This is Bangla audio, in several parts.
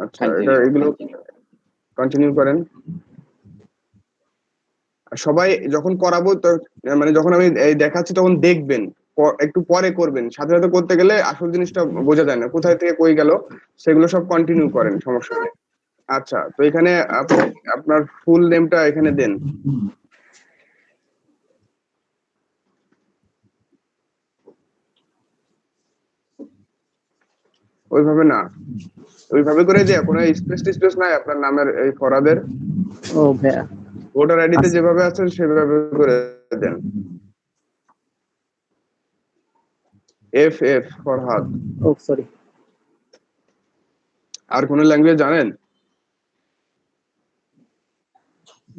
আচ্ছা, থাকবে। এগুলো কন্টিনিউ করেন। আর সবাই যখন করাবো তো, মানে যখন আমি এই দেখাচ্ছি তখন দেখবেন, একটু পরে করবেন, সাথে সাথে করতে গেলে আসল জিনিসটা বোঝা যায় না, কোথায় থেকে কই গেল। সেগুলো সব কন্টিনিউ করেন, সমস্যা নেই। আচ্ছা, তো এখানে আপনি আপনার ফুল নেমটা এখানে দেন। ওইভাবে না, ওইভাবে করে দেয়া কোনো স্পেস টিস্পেস নাই আপনার নামের এই ফরাদের। ও ভাইয়া ভোটার আইডিতে আছে। যেভাবে আছে সেভাবে করে দেন। F F Farhad. ও সরি। আর কোন ল্যাঙ্গুয়েজ জানেন?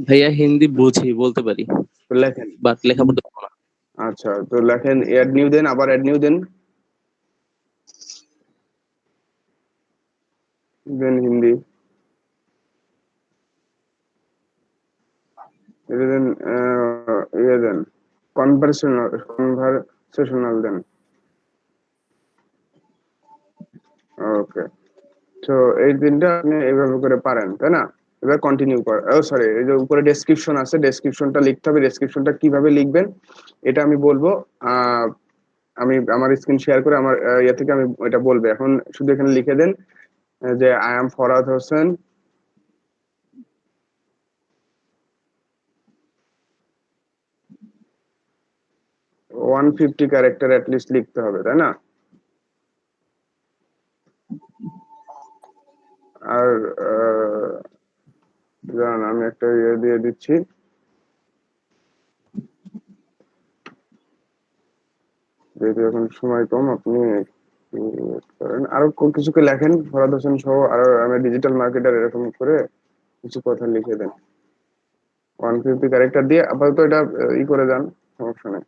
ভাইয়া হিন্দি বুঝি, বলতে পারি, তো লেখেন। বাট লেখা পড়তে পারবো না। আচ্ছা, তো লেখেন, অ্যাড নিউ দেন, আবার অ্যাড নিউ দেন, দেন হিন্দি, এটা দেন, ইয়ে দেন, কনভারসেশনাল দেন। ওকে, তো এই তিনটা আপনি এইভাবে করে পারেন, তাই না? এবার কন্টিনিউ কর, ও সরি, এই যে উপরে ডেসক্রিপশন আছে, ডেসক্রিপশনটা লিখতে হবে। ডেসক্রিপশনটা কিভাবে লিখবেন এটা আমি বলবো। আহ আমি আমার স্ক্রিন শেয়ার করে আমার ইয়ে থেকে আমি এটা বলবো। এখন শুধু এখানে লিখে দেন যে I am Farhad Hossain, 150 character list লিখতে হবে, তাই না? আর জান, আমি একটা ইয়ে দিয়ে দিচ্ছি, যেহেতু এখন সময় কম, আপনি করেন আরো কিছুকে লেখেন, ফরহাদ হোসেন সহ, আর আমি ডিজিটাল মার্কেটার, এরকম করে কিছু কথা লিখে দেন। 150 ক্যারেক্টার দিয়ে আপাতত এটা ই করে যান, সমস্যা নেই।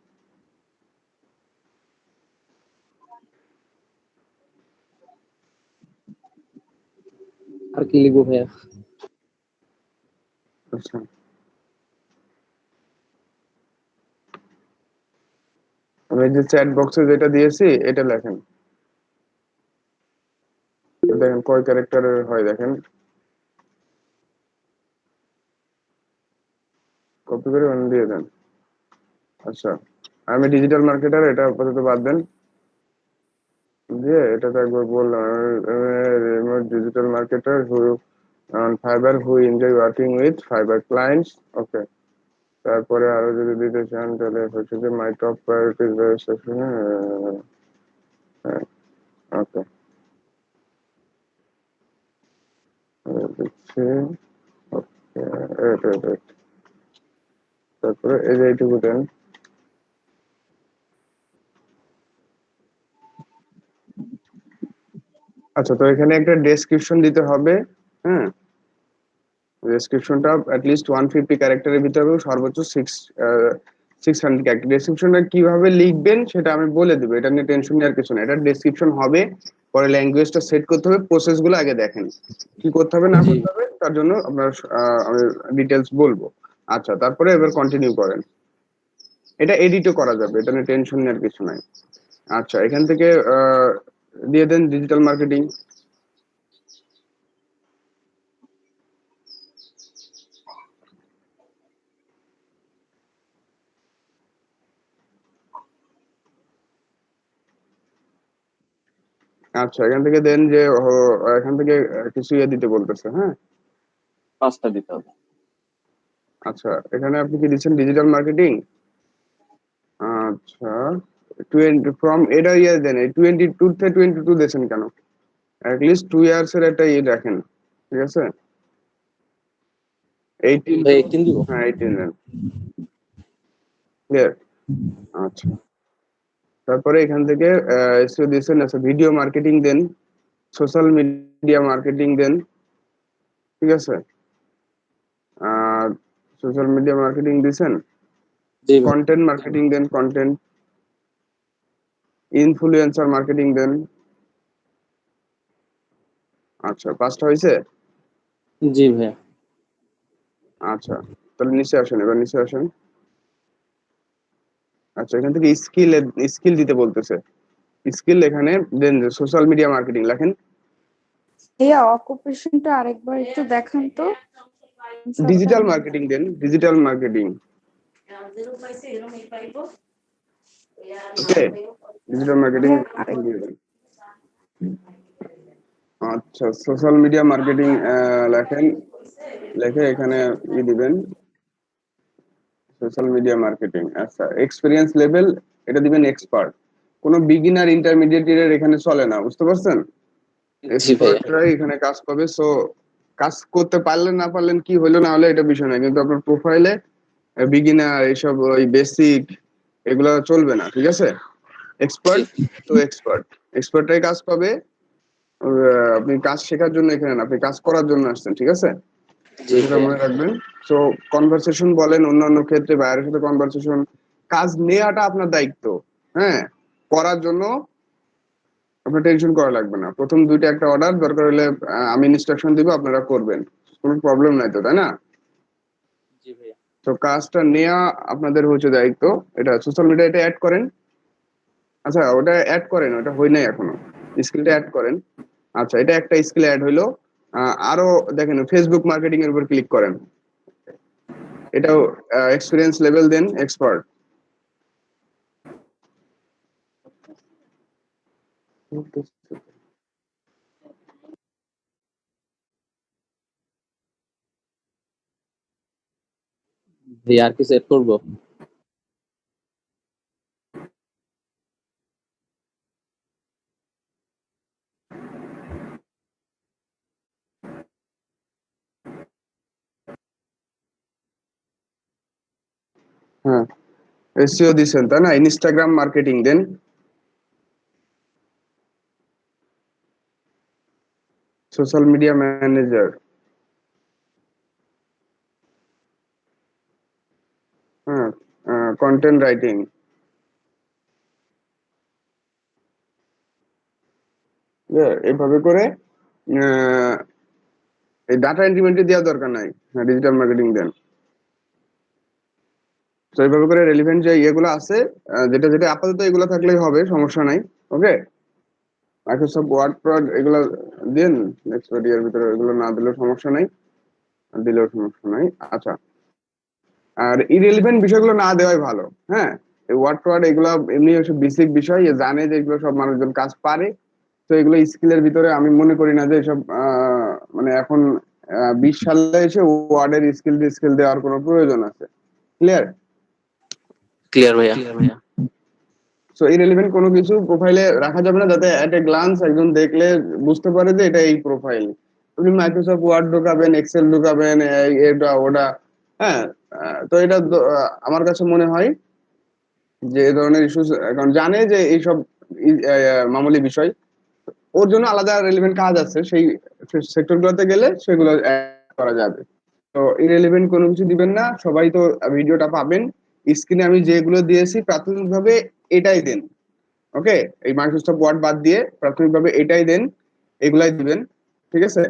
আর কি লিখবো ভাইয়া? আচ্ছা, আমি যে চ্যাট বক্সে যেটা দিয়েছি এটা লেখেন। দেখেন কয় ক্যারেক্টারের হয়, দেখেন, কপি করে দিয়ে দেন। আচ্ছা, আমি ডিজিটাল মার্কেটার, এটা আপাতত বাদ দেন। দিয়ে এটা তো একবার বললাম, remote digital marketer who on Fiverr, who enjoy working with Fiverr clients. Okay, তারপরে আরো যদি দিতে চান তাহলে হচ্ছে যে মাই টপ প্রায়োরিটিজ সেকশনে। ওকে, দিচ্ছি। ওকে, তারপরে এই যে এইটুকু দেন। আচ্ছা, তো এখানে একটা ডেসক্রিপশন দিতে হবে। হ্যাঁ, ডেসক্রিপশনটা অ্যাটলিস্ট 150 ক্যারেক্টারের ভিতরে হবে, সর্বোচ্চ 600 ক্যারেক্টার। ডেসক্রিপশনটা কিভাবে লিখবেন সেটা আমি বলে দেবো, এটা নিয়ে টেনশন নেওয়ার কিছু না। এটা ডেসক্রিপশন হবে, পরে ল্যাঙ্গুয়েজটা সেট করতে হবে, প্রসেস গুলো আগে দেখেন কি করতে হবে না জি। করতে হবে, তার জন্য আপনার আমি ডিটেলস বলবো। আচ্ছা, তারপরে এবার কন্টিনিউ করেন। এটা এডিটও করা যাবে, এটা নিয়ে টেনশন নেওয়ার কিছু নাই। আচ্ছা, এখান থেকে দিয়ে দেন ডিজিটাল মার্কেটিং। আচ্ছা, এখান থেকে দেন যে এখান থেকে কিছু ইয়ে দিতে বলতেছে, হ্যাঁ। 5টা দিতে হবে। আচ্ছা, এখানে আপনি কি দিচ্ছেন ডিজিটাল মার্কেটিং? আচ্ছা, 20 ফ্রম এটা ইয়ে দেন, এই 22 থেকে 22 দিয়েছেন কেন? অ্যাটলিস্ট 2 ইয়ার্স এর একটা ইয়ে রাখেন, ঠিক আছে? 18 ভাই টু, 18 দিব? হ্যাঁ 18 দেন, ক্লিয়ার। আচ্ছা, তারপরে এখান থেকে এসইও দিয়েছেন। আচ্ছা, ভিডিও মার্কেটিং দেন, সোশ্যাল মিডিয়া মার্কেটিং দেন, ঠিক আছে? আর সোশ্যাল মিডিয়া মার্কেটিং দিয়েছেন। জি ভাই। কন্টেন্ট মার্কেটিং দেন, কন্টেন্ট। ইনফ্লুয়েন্সার মার্কেটিং দেন। আচ্ছা, 5টা হয়েছে। জি ভাইয়া। আচ্ছা, তাহলে নিচে আসেন, এবার নিচে আসেন। আচ্ছা, এখান থেকে স্কিল, স্কিল দিতে বলতেছে। স্কিল এখানে দেন, সোশ্যাল মিডিয়া মার্কেটিং লেখেন। ভাইয়া অকুপেশনটা আরেকবার একটু দেখান তো। ডিজিটাল মার্কেটিং দেন, digital marketing. Okay, digital marketing দিয়ে দেন। আচ্ছা, সোশ্যাল মিডিয়া মার্কেটিং লেখেন, লিখে এখানে দিবেন সোশ্যাল মিডিয়া মার্কেটিং। আচ্ছা, এক্সপিরিয়েন্স লেভেল এটা দিবেন এক্সপার্ট। কোনো বিগিনার ইন্টারমিডিয়েটের এখানে চলে না, বুঝতে পারছেন? জি ভাইয়া। এক্সপার্টরাই এখানে কাজ পাবে। সো কাজ করতে পারলেন না পারলেন কি হলো না হলো এটা বিষয় না, কিন্তু আপনার প্রোফাইলে বিগিনার এইসব ওই বেসিক এগুলো চলবে না, ঠিক আছে? এক্সপার্ট তো এক্সপার্ট, এক্সপার্টরাই কাজ পাবে। আপনি কাজ শেখার জন্য এখানে না, আপনি কাজ করার জন্য আসছেন, ঠিক আছে? জি সেটা ভাইয়া। মনে রাখবেন। সো কনভারসেশন বলেন, অন্যান্য ক্ষেত্রে বাইরের সাথে কনভারসেশন, কাজ নেওয়াটা আপনার দায়িত্ব। হ্যাঁ, করার জন্য আপনার টেনশন করা লাগবে না। প্রথম দুইটা একটা অর্ডার দরকার হলে আমি ইনস্ট্রাকশন দিব, আপনারা করবেন, কোনো প্রবলেম নাই তো, তাই না? জি ভাইয়া। তো কাজটা নেওয়া আপনাদের হচ্ছে দায়িত্ব। এটা সোশ্যাল মিডিয়া এটা অ্যাড করেন। আচ্ছা, ওটা অ্যাড করেন, ওটা হয় নাই এখনো, স্কিলটা অ্যাড করেন। আচ্ছা, এটা একটা স্কিল অ্যাড হইলো। আরো দেখেন ফেসবুক মার্কেটিং এর উপর ক্লিক করেন, এটাও এক্সপিরিয়েন্স লেভেল দেন এক্সপার্ট। ভাইয়া আর কি সেট করবো? হ্যাঁ, এসইও দিছেন তাই না? ইনস্টাগ্রাম মার্কেটিং দেন, সোশ্যাল মিডিয়া ম্যানেজার। হ্যাঁ, কন্টেন্ট রাইটিং। এইভাবে করে আহ, এই ডাটা এন্ট্রি দেওয়ার দরকার নাই। হ্যাঁ, ডিজিটাল মার্কেটিং দেন। তো এইভাবে করে রেলিভেন্ট যে ইয়েগুলো আছে, যেটা যেটা আপাতত এগুলো থাকলেই হবে, সমস্যা নাই। ওকে, মাইক্রোসফট ওয়ার্ড প্রড এগুলো দিন। নেক্সট ইয়ার ভিতরে এগুলো না দিলেও সমস্যা নাই, আর দিলেও সমস্যা নাই। আচ্ছা, আর ইরেলিভেন্ট বিষয়গুলো না দেওয়াই ভালো। হ্যাঁ, এই ওয়ার্ড প্রড এগুলো এমনি হচ্ছে বেসিক বিষয়, এ জানে যে এগুলো সব মানুষজন কাজ পারে। তো এগুলো স্কিলের ভিতরে আমি মনে করি না যে এসব মানে এখন 20 সালে এসে ওয়ার্ডের স্কিল দেওয়ার কোনো প্রয়োজন আছে। ক্লিয়ার? ক্লিয়ার ভাইয়া। সো ইরেলিভেন্ট কোনো কিছু প্রোফাইলে রাখা যাবে না, যাতে এট এ গ্লান্স একজন দেখলে বুঝতে পারে যে এটা এই প্রোফাইল। আপনি মাইক্রোসফট ওয়ার্ড ঢুকাবেন, এক্সেল ঢুকাবেন, এটা ওটা। হ্যাঁ, তো এটা আমার কাছে মনে হয় যে এই ধরনের ইস্যুস এখন জানে যে এইসব মামুলি বিষয়, ওর জন্য আলাদা রেলিভেন্ট কাজ আছে, সেই সেক্টর গুলোতে গেলে সেগুলো add করা যাবে। তো ইরেলিভেন্ট কোনো কিছু দিবেন না, সবাই তো ভিডিওটা পাবেন। স্ক্রিনে আমি যেগুলো দিয়েছি প্রাথমিকভাবে এটাই দেন। ওকে, এই মাইক্রোসফট ওয়ার্ড বাদ দিয়ে প্রাথমিকভাবে এটাই দেন, এগুলাই দিবেন, ঠিক আছে?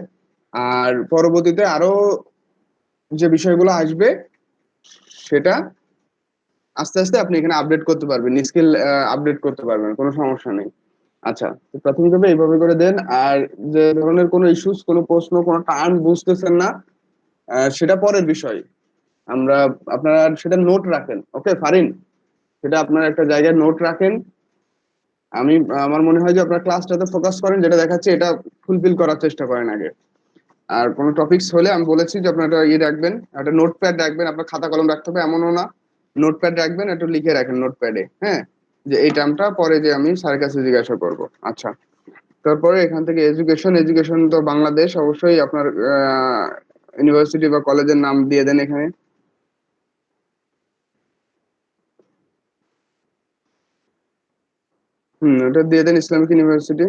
আর পরবর্তীতে আরো যে বিষয়গুলো আসবে সেটা আস্তে আস্তে আপনি এখানে আপডেট করতে পারবেন, স্কিল আপডেট করতে পারবেন, কোনো সমস্যা নেই। আচ্ছা, তো প্রাথমিকভাবে এইভাবে করে দেন। আর যে ধরনের কোনো ইস্যুস, কোনো প্রশ্ন, কোনো টার্ম বুঝতেছেন না, সেটা পরের বিষয়। আমরা আপনারা সেটা নোট রাখেন। ওকে ফারিন, সেটা আপনার একটা জায়গায় নোট রাখেন। আমি আমার মনে হয় যে আপনার ক্লাসটাতে ফোকাস করেন, যেটা দেখাচ্ছে এটা ফুলফিল করার চেষ্টা করেন আগে। আর কোনো টপিকস হলে আমি বলেছি যে আপনার একটা রাখবেন, একটা নোটপ্যাড রাখবেন। আপনার খাতা কলম রাখতে হবে এমনও না, নোটপ্যাড রাখবেন, একটু লিখে রাখেন নোটপ্যাডে। হ্যাঁ, যে এই টার্মটা পরে যে আমি স্যারের কাছে জিজ্ঞাসা করব। আচ্ছা, তারপরে এখান থেকে এডুকেশন, এডুকেশন তো বাংলাদেশ, অবশ্যই আপনার ইউনিভার্সিটি বা কলেজের নাম দিয়ে দেন এখানে। ওটা দিয়ে দেন, ইসলামিক ইউনিভার্সিটি।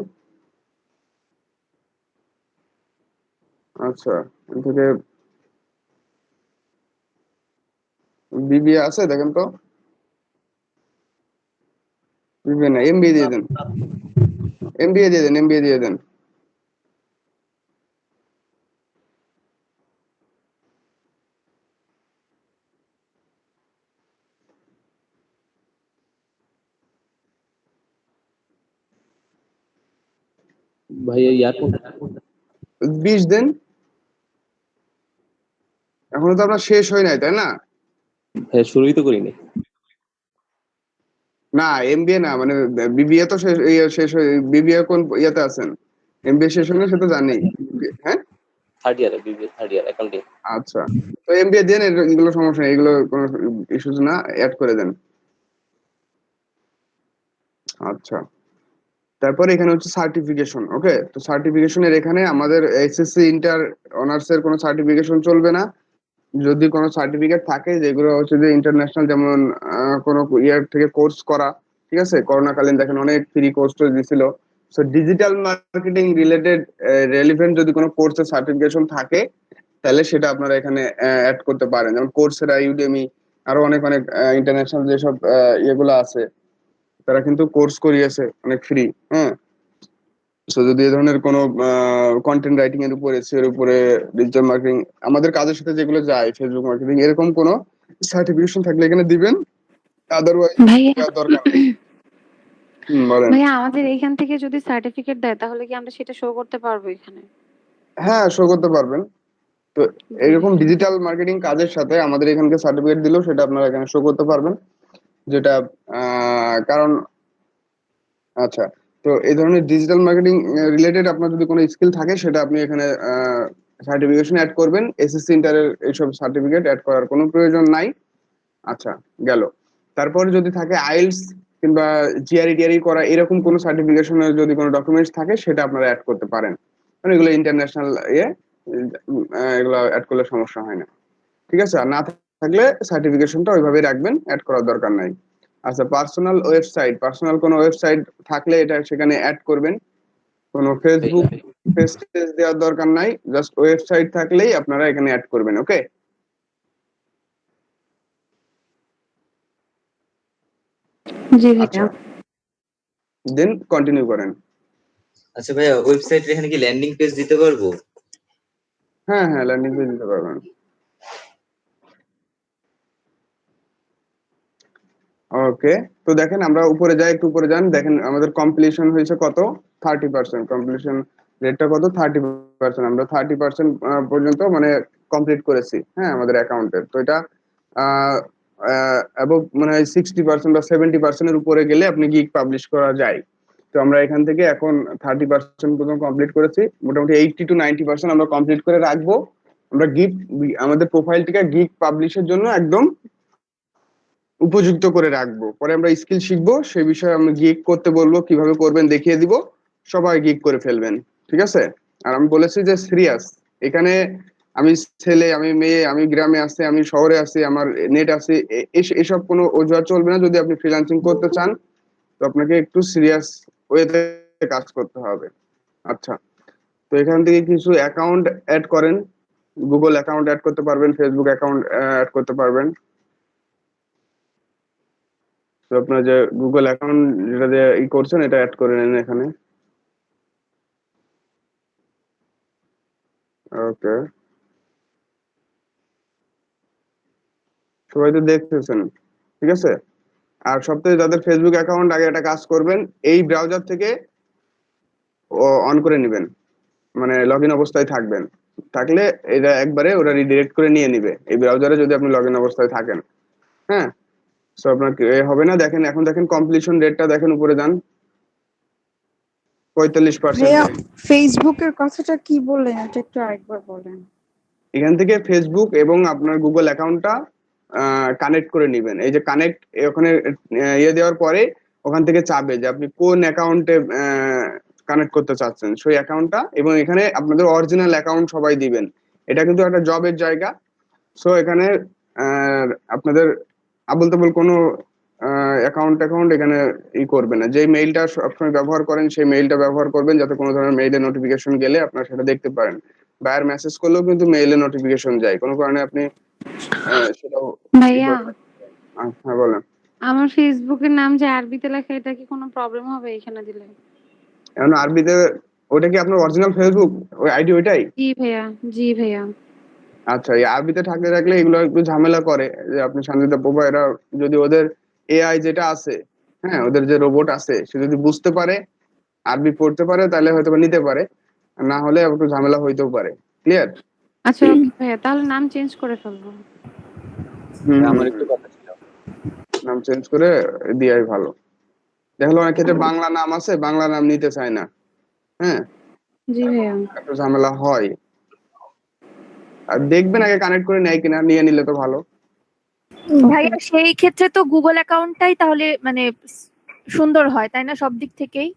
আচ্ছা, এখান থেকে বিবিএ আছে দেখেন তো। বিবিএ না, এমবিএ দিয়ে দেন, এমবিএ দিয়ে দেন, এমবিএ দিয়ে দেন। ভাইয়া ইয়ার কোনটা? 20 দিন। এখনো তো আপনার শেষ হয় নাই, তাই না? হ্যাঁ, শুরুই তো করিনি। না, এমবিএ না, মানে বিবিএ তো শেষ, শেষ হয়ে, বিবিএ কোন ইয়েতে আছেন? এমবিএ শেষ হয়ে সে তো জানি। হ্যাঁ, থার্ড ইয়ারে, বিবিএ থার্ড ইয়ার অ্যাকাউন্টিং। আচ্ছা। তো এমবিএ দেন, এগুলো সমস্যা নেই, এগুলো কোনো ইস্যুস না, অ্যাড করে দেন। আচ্ছা, তারপর এখানে হচ্ছে সার্টিফিকেশন। ওকে, তো সার্টিফিকেশনের এখানে আমাদের এসএসসি ইন্টার অনার্স এর কোনো সার্টিফিকেশন চলবে না। যদি কোনো সার্টিফিকেট থাকে যেগুলো হচ্ছে যে ইন্টারন্যাশনাল, যেমন কোনো ইয়ার থেকে কোর্স করা, ঠিক আছে, করোনাকালীন দেখেন অনেক ফ্রি কোর্স দিছিল। So digital marketing related relevant যদি কোনো কোর্সের সার্টিফিকেশন থাকে, তাহলে সেটা আপনারা এখানে অ্যাড করতে পারেন। যেমন কোর্সেরা, ইউডেমি, আরো অনেক অনেক ইন্টারন্যাশনাল যেসব ইয়েগুলো আছে, তারা কিন্তু কোর্স করিয়েছে অনেক ফ্রি। হ্যাঁ, সো যদি এই ধরনের কোনো কন্টেন্ট রাইটিং এর উপরে, এর উপরে, ডিজিটাল মার্কেটিং, আমাদের কাজের সাথে যেগুলো যায়, ফেসবুক মার্কেটিং, এরকম কোনো সার্টিফিকেশন থাকলে এখানে দিবেন। আদারওয়াইজ ভাইয়া দেওয়ার দরকার নেই। বলেন। ভাইয়া আমাদের এইখান থেকে যদি সার্টিফিকেট দেয় তাহলে কি আমরা সেটা শো করতে পারবো এখানে? হ্যাঁ, শো করতে পারবেন। তো জি এরকম ভাইয়া। ডিজিটাল মার্কেটিং কাজের সাথে আমাদের এখানকে সার্টিফিকেট দিলেও সেটা আপনারা এখানে শো করতে পারবেন, যেটা কারণ, আচ্ছা, তো এই ধরনের ডিজিটাল মার্কেটিং রিলেটেড আপনার যদি কোনো স্কিল থাকে, সেটা আপনি এখানে সার্টিফিকেশন অ্যাড করবেন। এসএসসি ইন্টারের এইসব সার্টিফিকেট অ্যাড করার কোনো প্রয়োজন নাই। আচ্ছা, গেল। তারপর যদি থাকে আইএলটিএস কিংবা জিআরই টিআরই করা, এরকম কোনো সার্টিফিকেশনের যদি কোনো ডকুমেন্টস থাকে, সেটা আপনারা অ্যাড করতে পারেন। মানে এগুলো ইন্টারন্যাশনাল এগুলো অ্যাড করলে সমস্যা হয় না, ঠিক আছে। আর না থাকলে সার্টিফিকেশনটা ওইভাবে রাখবেন, অ্যাড করার দরকার নাই। আচ্ছা, পার্সোনাল কোনো ওয়েবসাইট থাকলে এটা সেখানে অ্যাড করবেন। কোনো ফেসবুক পেজ দেওয়ার দরকার নাই, জাস্ট ওয়েবসাইট থাকলেই আপনারা এখানে অ্যাড করবেন। ওকে, জি আচ্ছা, ভাইয়া। দেন কন্টিনিউ করেন। আচ্ছা ভাইয়া, ওয়েবসাইটে এখানে কি ল্যান্ডিং পেজ দিতে পারবো? হ্যাঁ হ্যাঁ, ল্যান্ডিং পেজ দিতে পারবেন। ওকে, তো দেখেন আমরা উপরে যাই, একটু উপরে যান, দেখেন আমাদের কমপ্লিশন হয়েছে কত, 30%। কমপ্লিশন রেটটা কত, 30%। আমরা 30% পর্যন্ত মানে কমপ্লিট করেছি, হ্যাঁ, আমাদের অ্যাকাউন্টের। তো এটা অ্যাবভ মানে 60% বা 70%-এর উপরে গেলে আপনি গিগ পাবলিশ করা যায়। তো আমরা এখান থেকে এখন 30% পর্যন্ত কমপ্লিট করেছি, মোটামুটি 80-90% আমরা কমপ্লিট করে রাখবো। আমরা গিগ, আমাদের প্রোফাইলটিকে গিগ পাবলিশের জন্য একদম উপযুক্ত করে রাখবো। পরে আমরা স্কিল শিখবো, সেই বিষয়ে আমরা গিগ করতে বলবো, কিভাবে করবেন দেখিয়ে দিব, সবাই গিগ করে ফেলবেন, ঠিক আছে। আর আমি বলেছি যে সিরিয়াস, এখানে আমি ছেলে, আমি মেয়ে, আমি গ্রামে আছি, আমি শহরে আছি, আমার নেট আছে, এসব কোনো অজুহাত চলবে না। যদি আপনি ফ্রিল্যান্সিং করতে চান, তো আপনাকে একটু সিরিয়াস ওয়েতে কাজ করতে হবে। আচ্ছা, তো এখান থেকে কিছু অ্যাকাউন্ট অ্যাড করেন। গুগল অ্যাকাউন্ট অ্যাড করতে পারবেন, ফেসবুক অ্যাকাউন্ট অ্যাড করতে পারবেন। তো আপনার যে গুগল অ্যাকাউন্ট যেটা দিয়ে করছেন, এটা অ্যাড করে নেন এখানে। ওকে, সবাই তো দেখতেছেন, ঠিক আছে। আর সপ্তাহে যাদের ফেসবুক অ্যাকাউন্ট, আগে একটা কাজ করবেন, এই ব্রাউজার থেকে অন করে নেবেন, মানে লগ ইন অবস্থায় থাকবেন। থাকলে এটা একবারে ওরা রিডিরেক্ট করে নিয়ে নিবে এই ব্রাউজারে, যদি আপনি লগ ইন অবস্থায় থাকেন। হ্যাঁ, তো আপনার হবে না। দেখেন, এখন দেখেন কমপ্লিশন রেটটা, দেখেন উপরে যান, 45%। ভাইয়া ফেসবুকের কথাটা কি বললেন, এটা একটু আরেকবার বলেন। এখান থেকে ফেসবুক এবং আপনার গুগল অ্যাকাউন্টটা কানেক্ট করে নেবেন। এই যে কানেক্ট, ওখানে ইয়ে দেওয়ার পরে ওখান থেকে চাবে যে আপনি কোন অ্যাকাউন্টে কানেক্ট করতে চাচ্ছেন সেই অ্যাকাউন্টটা, এবং এখানে আপনাদের অরিজিনাল অ্যাকাউন্ট সবাই দিবেন। এটা কিন্তু একটা জবের জায়গা। সো এখানে আপনাদের আবল তাবল কোনো অ্যাকাউন্ট এখানে করবে না। যে মেইলটা সবসময় ব্যবহার করেন সেই মেইলটা ব্যবহার করবেন, যাতে কোনো ধরনের মেইলের নোটিফিকেশন গেলে আপনারা সেটা দেখতে পারেন। বায়ার মেসেজ করলেও কিন্তু মেইলে নোটিফিকেশন যায়, কোনো কারণে আপনি সেটাও ভাইয়া হ্যাঁ বলেন। আমার ফেসবুকের নাম যে আরবিতে লেখা, এটা কি কোনো প্রবলেম হবে এখানে দিলে? এখন আরবিতে, ওটা কি আপনার অরিজিনাল ফেসবুক ওই আইডি ওইটাই? জি ভাইয়া, জি ভাইয়া। আচ্ছা, এই আরবিতে থাকলে থাকলে এগুলো একটু ঝামেলা করে, যে আপনি শান্তিতে প্রোভাইডার, যদি ওদের এআই যেটা আছে, হ্যাঁ, ওদের যে রোবট আছে, সে যদি বুঝতে পারে, আরবি পড়তে পারে, তাহলে হয়তো নিতে পারে। না হলে একটু ঝামেলা হইতেও পারে। ক্লিয়ার? আচ্ছা ওকে ভাইয়া, তাহলে নাম চেঞ্জ করে ফেলবো। আমার একটু কথা ছিল। নাম চেঞ্জ করে দিয়াই ভালো। দেখলো অনেক ক্ষেত্রে বাংলা নাম আছে, বাংলা নাম নিতে চায় না। হ্যাঁ, জি ভাইয়া। একটু ঝামেলা হয়। আর দেখবেন আগে কানেক্ট করে নেয় কিনা, নিয়ে নিলে তো ভালো। ভাইয়া সেই ক্ষেত্রে তো গুগল অ্যাকাউন্টটাই তাহলে মানে সুন্দর হয়, তাই না, সব দিক থেকেই?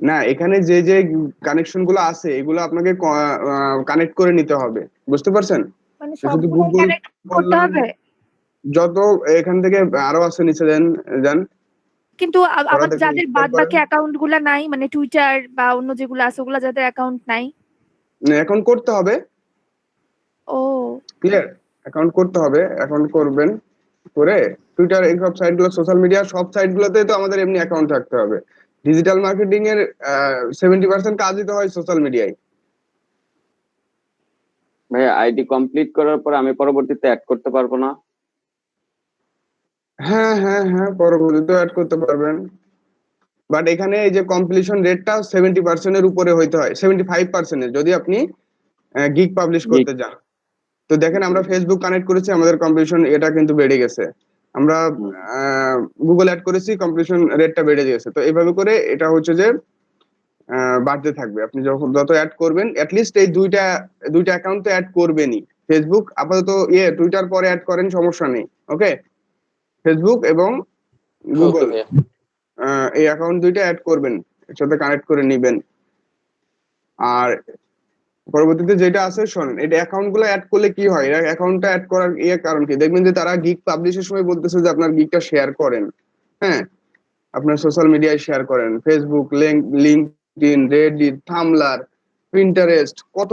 না, এখানে যে যে কানেকশন গুলো আছে এগুলো আপনাকে কানেক্ট করে নিতে হবে, বুঝতে পারছেন? মানে তো শুধু সবগুলো গুগল কানেক্ট করতে বললাম, হবে। যত এখান থেকে আরো আছে নিচে যান, কিন্তু ওরা আমার দেখুন যাদের install বাদ করেন। বাকি অ্যাকাউন্ট গুলা নাই, মানে টুইটার বা অন্য যেগুলো আছে ওগুলা যাদের অ্যাকাউন্ট নাই। এখন করতে হবে। ও ক্লিয়ার? অ্যাকাউন্ট করতে হবে, অ্যাকাউন্ট করবেন, করে টুইটার এইসব সাইট গুলো, সোশ্যাল মিডিয়া সব সাইট গুলোতে তো আমাদের এমনি অ্যাকাউন্ট থাকতে হবে। ডিজিটাল মার্কেটিং এর 70% কাজই তো হয় সোশ্যাল মিডিয়ায়। ভাইয়া আইডি কমপ্লিট করার পর আমি পরবর্তীতে অ্যাড করতে পারবো না? হ্যাঁ হ্যাঁ হ্যাঁ, পরবর্তীতে অ্যাড করতে পারবেন, বাট এখানে এই যে কমপ্লিশন রেটটা 70% এর উপরে হইতে হয়, 75% এর, যদি আপনি গিগ পাবলিশ করতে যান। তো দেখেন আমরা ফেসবুক কানেক্ট করেছি, আমাদের কমপ্লিশন এটা কিন্তু বেড়ে গেছে। আমরা গুগল অ্যাড করেছি, কমপ্লিশন রেটটা বেড়ে গেছে। তো এইভাবে করে এটা হচ্ছে যে বাড়তে থাকবে। আপনি যখন যত অ্যাড করবেন, অ্যাটলিস্ট এই দুইটা অ্যাকাউন্ট তো অ্যাড করবেনই। ফেসবুক আপাতত, টুইটার পরে অ্যাড করেন, সমস্যা নেই। ওকে, ফেসবুক এবং ওকে গুগল, ভাইয়া। এই অ্যাকাউন্ট দুইটা অ্যাড করবেন, এর সাথে কানেক্ট করে নিবেন। আর পরবর্তীতে যেটা আছে শোনেন, এটা অ্যাকাউন্ট গুলো অ্যাড করলে কি হয়, অ্যাকাউন্টটা অ্যাড করার কারণ কি, দেখবেন যে তারা গিগ পাবলিশের সময় বলতেছে যে আপনার গিগটা শেয়ার করেন। হ্যাঁ, আপনার সোশ্যাল মিডিয়ায় শেয়ার করেন, ফেসবুক, লিঙ্কডইন, রেডিট, থামলার, পিন্টারেস্ট, কত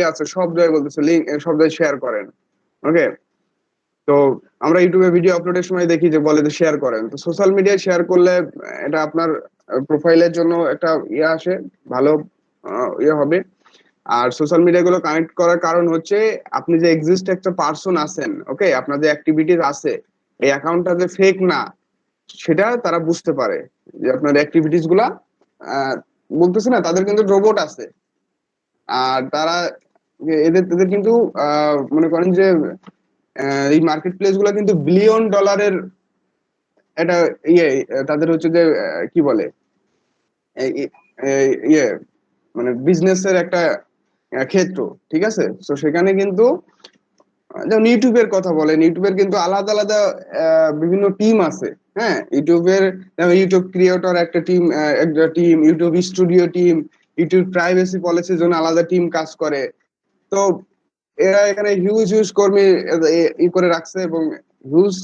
আছে, সব জায়গায় বলতেছে লিঙ্ক, সব জায়গায় শেয়ার করেন। ওকে, তো আমরা ইউটিউবে ভিডিও আপলোডের সময় দেখি যে বলে যে শেয়ার করেন। তো সোশ্যাল মিডিয়ায় শেয়ার করলে এটা আপনার প্রোফাইলের জন্য একটা আসে, ভালো হবে। আর সোশ্যাল মিডিয়া গুলো কানেক্ট করার কারণ হচ্ছে আপনি যে এক্সিস্ট একটা পার্সন আছেন, ওকে, আপনার যে অ্যাক্টিভিটিস আছে, এই অ্যাকাউন্টটা যে ফেক না সেটা তারা বুঝতে পারে। যে আপনার অ্যাক্টিভিটিস গুলা বলতেছে না, তাদের কিন্তু রোবট আছে। আর তারা এদের কিন্তু মনে করেন যে এই মার্কেট প্লেস গুলা কিন্তু বিলিয়ন ডলারের এটা ইয়ে, তাদের হচ্ছে যে কি বলে, ইয়ে, মানে বিজনেসের একটা ক্ষেত্র, ঠিক আছে? তো সেখানে কিন্তু যেমন ইউটিউবের কথা বলেন, ইউটিউবের কিন্তু আলাদা আলাদা বিভিন্ন টিম আছে। হ্যাঁ, ইউটিউবের ইউটিউব ক্রিয়েটর একটা team, YouTube studio team, YouTube privacy পলিসির জন্য আলাদা টিম কাজ করে। তো এরা এখানে হিউজ হিউজ কর্মী করে রাখছে, এবং হিউজ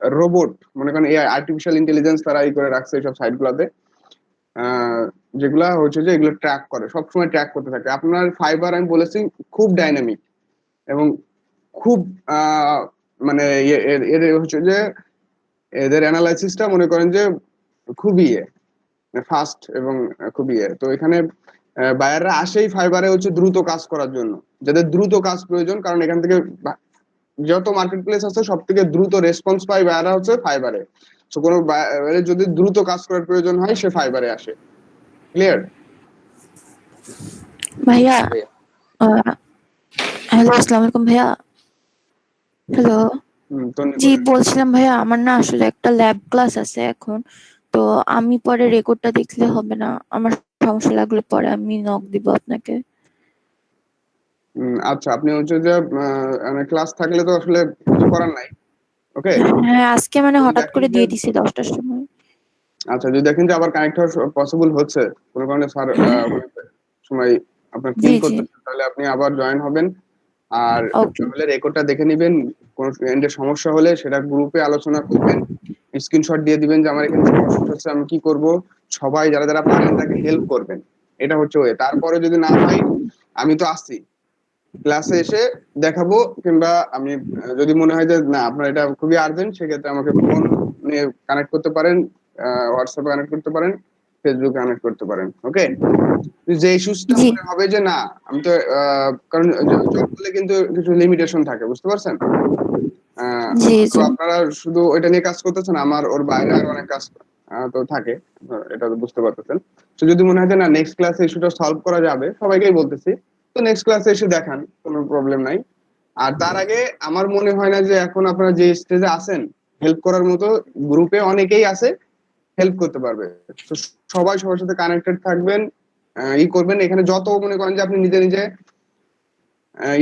রোবট, মনে করেন এআই, আর্টিফিশিয়াল ইন্টেলিজেন্স তারা করে রাখছে এইসব সাইট গুলাতে, যেগুলা হচ্ছে যে এগুলো ট্র্যাক করে, সবসময় ট্র্যাক করতে থাকে। আপনার ফাইবার আমি বলেছি খুব ডাইনামিক, এবং খুব মানে এর হচ্ছে যে এদের অ্যানালাইসিসটা মনে করেন যে খুবই ফাস্ট এবং খুবই তো এখানে বায়াররা আসেই ফাইবারে হচ্ছে দ্রুত কাজ করার জন্য, যাদের দ্রুত কাজ প্রয়োজন। কারণ এখান থেকে যত মার্কেট প্লেস আছে সব থেকে দ্রুত রেসপন্স পায় বায়াররা হচ্ছে ফাইবারে। তো কোনো যদি দ্রুত কাজ করার প্রয়োজন হয় সে ফাইবারে আসে। ক্লিয়ার? ভাইয়া, ভাইয়া। হ্যালো, আসসালামু আলাইকুম ভাইয়া। হ্যালো। জি বলছিলাম ভাইয়া, আমার না আসলে একটা ল্যাব ক্লাস আছে এখন, তো আমি পরে রেকর্ডটা দেখলে হবে না? আমার সমস্যা লাগলে পরে আমি নক দিব আপনাকে। আচ্ছা, আপনি হচ্ছে যে ক্লাস থাকলে তো আসলে কিছু করার নাই। ওকে, হ্যাঁ, আজকে মানে যদি হঠাৎ দেখেন করে যে, দিয়ে দিছি 10টার সময়। আচ্ছা, যদি দেখেন যে আবার কানেক্ট হওয়া পসিবল হচ্ছে কোনো কারণে, স্যার সময় আপনার জি ফিল জি, করতেছেন, তাহলে আপনি আবার জয়েন হবেন। আর ওকে। তাহলে রেকর্ডটা দেখে নিবেন, কোনো এন্ডে সমস্যা হলে সেটা গ্রুপে আলোচনা করবেন, স্ক্রিনশট দিয়ে দিবেন যে আমার এখানে সমস্যা হচ্ছে, আমি কি করব। সবাই যারা যারা পারেন তাকে হেল্প করবেন, এটা হচ্ছে ওয়ে। তারপরে যদি না হয়, আমি তো আসছি, ক্লাসে এসে দেখাবো, কিংবা আমি যদি মনে হয় যে না আপনার এটা খুবই আর্জেন্ট, সেক্ষেত্রে আমাকে ফোন নিয়ে কানেক্ট করতে পারেন, হোয়াটসঅ্যাপে কানেক্ট করতে পারেন, ফেসবুকে কানেক্ট করতে পারেন। ওকে, যে ইস্যুসটা জি মনে হবে যে না, আমি তো কারণ জব করলে কিন্তু কিছু লিমিটেশন থাকে, বুঝতে পারছেন? জি তো জি, আপনারা শুধু ওইটা নিয়ে কাজ করতেছেন, আমার ওর বাইরে আর অনেক কাজ তো থাকে, এটা তো বুঝতে পারতেছেন। তো যদি মনে হয় যে না নেক্সট ক্লাসে ইস্যুটা সলভ করা যাবে, সবাইকেই বলতেছি, তো নেক্সট ক্লাসে এসে দেখান, কোনো প্রবলেম নাই। আর তার আগে আমার মনে হয় না যে এখন আপনারা যে স্টেজে আছেন হেল্প করার মতো গ্রুপে অনেকেই আছে, হেল্প করতে পারবে। তো সবাই সবার সাথে কানেক্টেড থাকবেন, ই করবেন। এখানে যত মনে করেন যে আপনি নিজে নিজে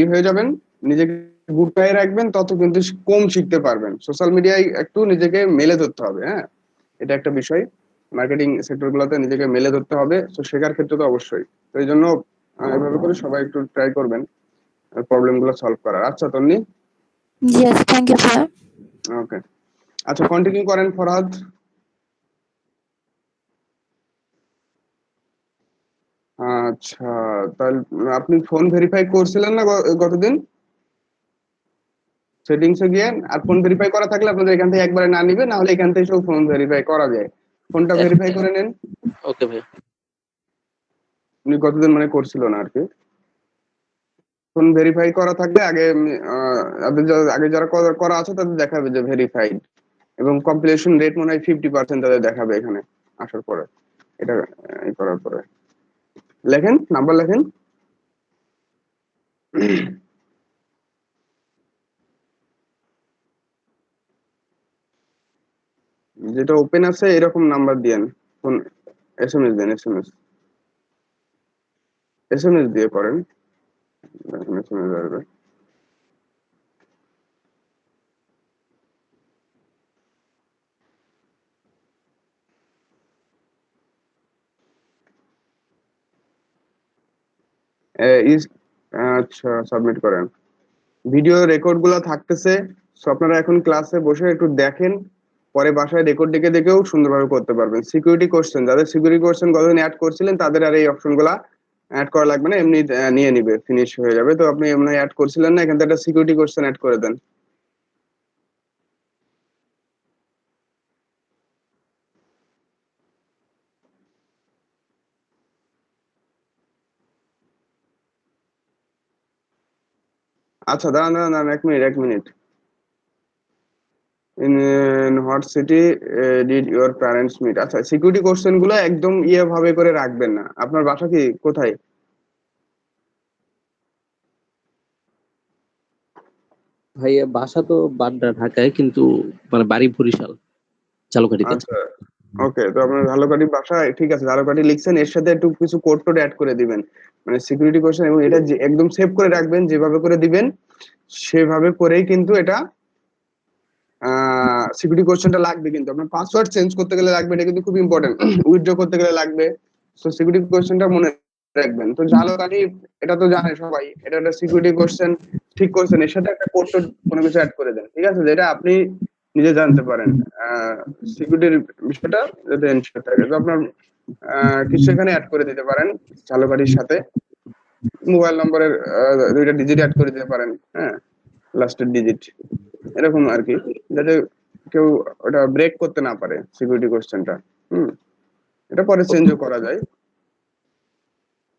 ই হয়ে যাবেন, নিজেকে গুটায়ে রাখবেন, তত কিন্তু কম শিখতে পারবেন। সোশ্যাল মিডিয়ায় একটু নিজেকে মেলে ধরতে হবে, হ্যাঁ, এটা একটা বিষয়। মার্কেটিং সেক্টর গুলোতে নিজেকে মেলে ধরতে হবে, তো শেখার ক্ষেত্রে তো অবশ্যই। তো এই জন্য এভাবে করে সবাই একটু ট্রাই করবেন প্রবলেম গুলো সলভ করার। আচ্ছা তন্নি, ইয়েস, থ্যাংক ইউ ভাইয়া। ওকে, আচ্ছা কন্টিনিউ করেন ফরহাদ। আচ্ছা, তাহলে আপনি ফোন ভেরিফাই করছিলেন না গতদিন সেটিংসে গিয়ে? আর ফোন ভেরিফাই করা থাকলে আপনাদের এখান থেকে একবারে না নিবে, না হলে এখান থেকে সব ফোন ভেরিফাই করা যায়। ফোনটা ভেরিফাই করে নেন। ওকে ভাইয়া। উনি গতদিন মানে করছিল না আর কি। ফোন ভেরিফাই করা থাকলে আগে আগে যারা করা আছে তাদের দেখাবে যে ভেরিফাইড, এবং কমপ্লিশন রেট মনে হয় 50% তাদের দেখাবে এখানে আসার পরে। এটা করার পরে লেখেন, নাম্বার লেখেন। যেটা ওপেন আছে এরকম নাম্বার দিয়েন, ফোন এসএমএস দেন, এসএমএস দিয়ে করেন, এসএমএস আসবে। আচ্ছা সাবমিট করেন। ভিডিও রেকর্ড গুলা থাকতেছে, সো আপনারা এখন ক্লাসে বসে একটু দেখেন, পরে বাসায় রেকর্ড দেখে দেখেও সুন্দরভাবে করতে পারবেন। সিকিউরিটি কোশ্চেন, যাদের সিকিউরিটি কোশ্চেন গতদিন অ্যাড করছিলেন তাদের আর এই অপশন গুলা অ্যাড করা লাগবে না, এমনি নিয়ে নিবে, ফিনিশ হয়ে যাবে। তো আপনি এমনি অ্যাড করছিলেন না, এখান থেকে একটা সিকিউরিটি কোশ্চেন অ্যাড করে দেন। আচ্ছা দাঁড়ান দাঁড়ান দাঁড়ান, এক minute. in what city did your parents meet? আচ্ছা সিকিউরিটি কোশ্চেন গুলো একদম ইয়ে ভাবে করে রাখবেন না। আপনার বাসা কি কোথায়? ভাইয়া বাসা তো বাড্ডা ঢাকায়, কিন্তু মানে বাড়ি বরিশাল ঝালকাঠিতে। আচ্ছা ওকে, তো আপনার ঝালকাঠি বাসা, ঠিক আছে, ঝালকাঠি লিখছেন, এর সাথে একটু কিছু কোড টোড অ্যাড করে দিবেন, মানে সিকিউরিটি কোশ্চেন, এবং এটা একদম সেভ করে রাখবেন। যেভাবে করে দিবেন সেভাবে করেই কিন্তু এটা সিকিউরিটি কোশ্চেনটা লাগবে। কিন্তু আপনার পাসওয়ার্ড চেঞ্জ করতে গেলে লাগবে, এটা কিন্তু খুব ইম্পর্টেন্ট। উইথড্র করতে গেলে লাগবে, তো সিকিউরিটি কোশ্চেনটা মনে রাখবেন। তো ঝালকাঠি এটা তো জানে সবাই, এটা একটা সিকিউরিটি কোশ্চেন ঠিক করছেন, এর সাথে একটা কোড টোড কোনো কিছু অ্যাড করে দেন, ঠিক আছে, যেটা আপনি নিজে জানতে পারেন সিকিউরিটির বিষয়টা যাতে এনশিওর থাকে। তো আপনার কিছু এখানে অ্যাড করে দিতে পারেন ঝালকাঠির সাথে, মোবাইল নম্বরের 2টা ডিজিট অ্যাড করে দিতে পারেন, হ্যাঁ, লাস্টের ডিজিট, এরকম আর কি, যাতে কেউ ওটা ব্রেক করতে না পারে সিকিউরিটি কোশ্চেনটা। এটা পরে চেঞ্জও করা যায়।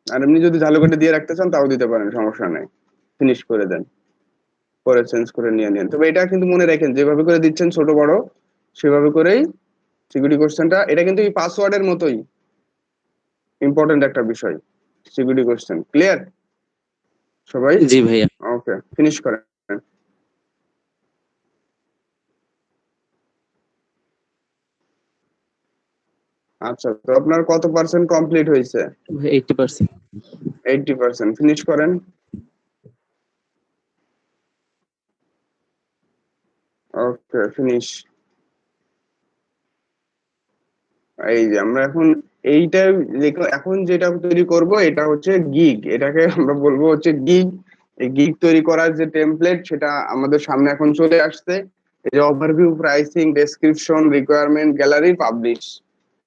আর এমনি যদি ঝালকাঠি দিয়ে রাখতে চান তাও দিতে পারেন, সমস্যা নেই, ফিনিশ করে দেন, পরে চেঞ্জ করে নিয়ে নেন। তবে এটা কিন্তু মনে রাখেন, যেভাবে করে দিচ্ছেন ছোট বড় সেভাবে করেই সিকিউরিটি কোশ্চেনটা, এটা কিন্তু এই পাসওয়ার্ডের মতোই ইম্পর্টেন্ট একটা বিষয় সিকিউরিটি কোশ্চেন। ক্লিয়ার সবাই? জি ভাইয়া। ওকে, ফিনিশ করেন। আচ্ছা, তো আপনার কত পার্সেন্ট কমপ্লিট হয়েছে? 80%। 80%, ফিনিশ করেন। ওকে, ফিনিশ। এই যে আমরা এখন এইটা এখন যেটা তৈরি করব এটা হচ্ছে গিগ, এটাকে আমরা বলবো হচ্ছে গিগ। এই গিগ তৈরি করার যে টেমপ্লেট সেটা আমাদের সামনে এখন চলে আসছে। এই যে overview, pricing, description, requirement, gallery, publish.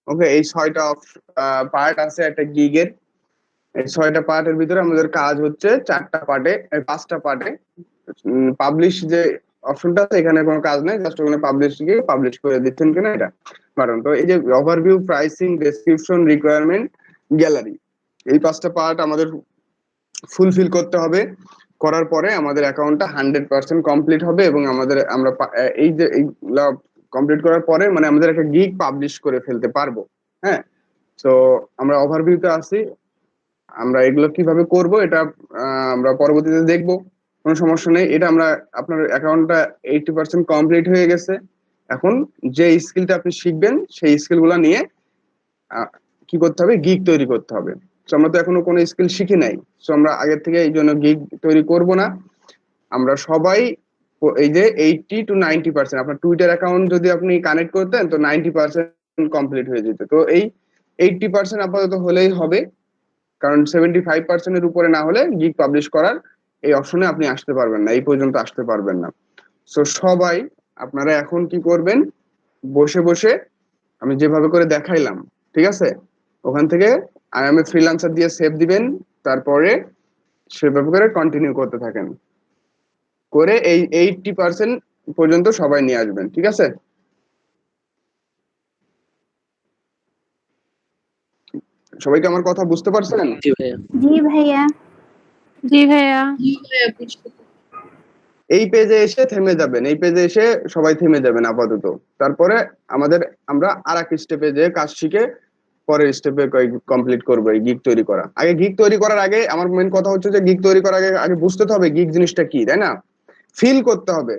Okay, এই 6টা পার্ট আছে একটা গিগের। এই 6টা পার্টের ভিতরে আমাদের কাজ হচ্ছে 4টা পার্টে, 5টা পার্টে। পাবলিশ যে অপশনটা আছে এখানে কোনো কাজ নাই, জাস্ট ওখানে পাবলিশ গিয়ে পাবলিশ করে দিচ্ছেন কিনা এটা কারণ। তো এই যে overview, pricing, description, requirement, gallery, এই 5টা পার্ট আমাদের ফুলফিল করতে হবে। করার পরে আমাদের অ্যাকাউন্টটা 100% কমপ্লিট হবে, এবং আমরা এই যে এইগুলা কমপ্লিট করার পরে মানে আমাদের একটা গিগ পাবলিশ করে ফেলতে পারবো। হ্যাঁ, তো আমরা ওভারভিউতে আছি, আমরা এগুলো কিভাবে করব এটা আমরা পরবর্তীতে দেখব, কোনো সমস্যা নেই। এটা আমরা আপনার অ্যাকাউন্টটা 80% কমপ্লিট হয়ে গেছে। এখন যে স্কিলটা আপনি শিখবেন সেই স্কিলগুলো নিয়ে কি করতে হবে, গিগ তৈরি করতে হবে। তো আমরা তো এখনো কোনো স্কিল শিখি নাই, তো আমরা আগের থেকে এই জন্য গিগ তৈরি করব না। আমরা সবাই এই যে 80 to 90%, আপনার টুইটার অ্যাকাউন্ট যদি আপনি কানেক্ট করতেন তো 90% কমপ্লিট হয়ে যেত। তো এই 80% আপাতত হলেই হবে, কারণ 75% এর উপরে না হলে গিগ পাবলিশ করার এই অপশনে আপনি আসতে পারবেন না, এই পর্যন্ত আসতে পারবেন না। তো সবাই আপনারা এখন কি করবেন, বসে বসে আমি যেভাবে করে দেখাইলাম, ঠিক আছে, ওখান থেকে আই এম এ ফ্রিল্যান্সার দিয়ে সেভ দিবেন, তারপরে সেভাবে করে কন্টিনিউ করতে থাকেন, করে এই 80% পর্যন্ত সবাই নিয়ে আসবেন, ঠিক আছে? সবাইকে আমার কথা বুঝতে পারছেন? জি ভাইয়া। জি ভাইয়া। জি ভাইয়া। এই পেজে এসে থেমে যাবেন, এই পেজে এসে সবাই থেমে যাবেন আপাতত। তারপরে আমরা আর এক স্টেপে যে কাজ শিখে পরের স্টেপে কমপ্লিট করবো এই গিগ তৈরি করা। আগে গিগ তৈরি করার আগে আমার মেন কথা হচ্ছে যে গিগ তৈরি করার আগে বুঝতে তো হবে গিগ জিনিসটা কি, তাই না? ফিল করতে হবে।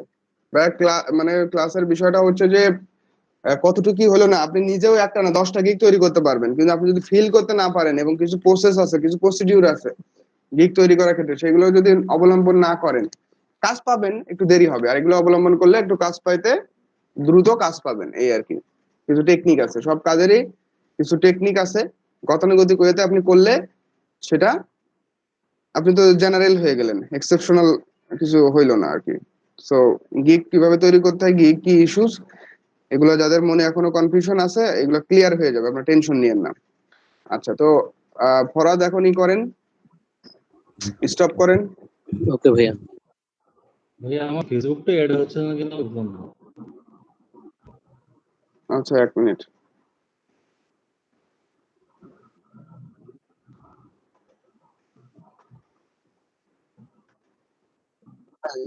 মানে ক্লাসের বিষয়টা হচ্ছে যে কতটুকু কি হলো না, আপনি নিজেও একটা না 10টা গিগ তৈরি করতে পারবেন, কিন্তু আপনি যদি ফিল করতে না পারেন এবং কিছু প্রসেস আছে, কিছু প্রসিডিউর আছে গিগ তৈরি করার ক্ষেত্রে, সেগুলো যদি অবলম্বন না করেন কাজ পাবেন একটু দেরি হবে, আর এগুলো অবলম্বন করলে একটু কাজ পাইতে দ্রুত কাজ পাবেন, এই আর কি। কিছু টেকনিক আছে, সব কাজেরই কিছু টেকনিক আছে, গতানুগতিক ওয়েতে আপনি করলে সেটা আপনি তো জেনারেল হয়ে গেলেন, এক্সেপশনাল কিছু হইলো না আর কি। সো গিগ কিভাবে তৈরি করতে হয়, গিগ কি ইস্যুস, এগুলো যাদের মনে এখনো কনফিউশন আছে এগুলো ক্লিয়ার হয়ে যাবে, আপনার টেনশন নিয়েন না। আচ্ছা, তো ফরাদ এখনই করেন, স্টপ করেন। ওকে ভাইয়া। ভাইয়া আমার ফেসবুকটা অ্যাড হচ্ছে না কেন বুঝলাম না। আচ্ছা, 1 মিনিট।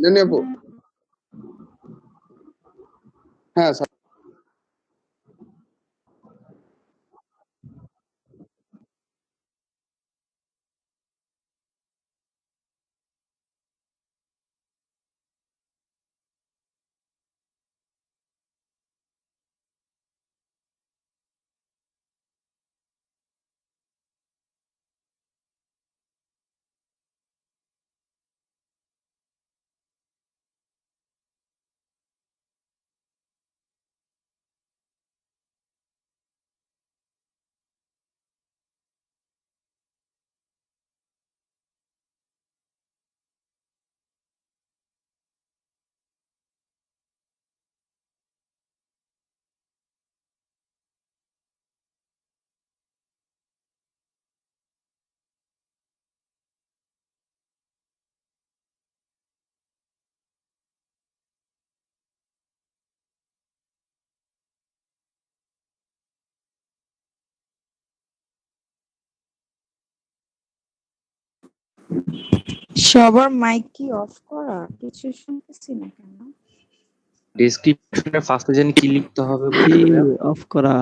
জানি আপু, হ্যাঁ স্যার। সবার মাইক কি অফ করা? কিছু শুনতেছি না কেন? ডেসক্রিপশনের ফার্স্টে জানি কি লিখতে হবে জি অফ করা।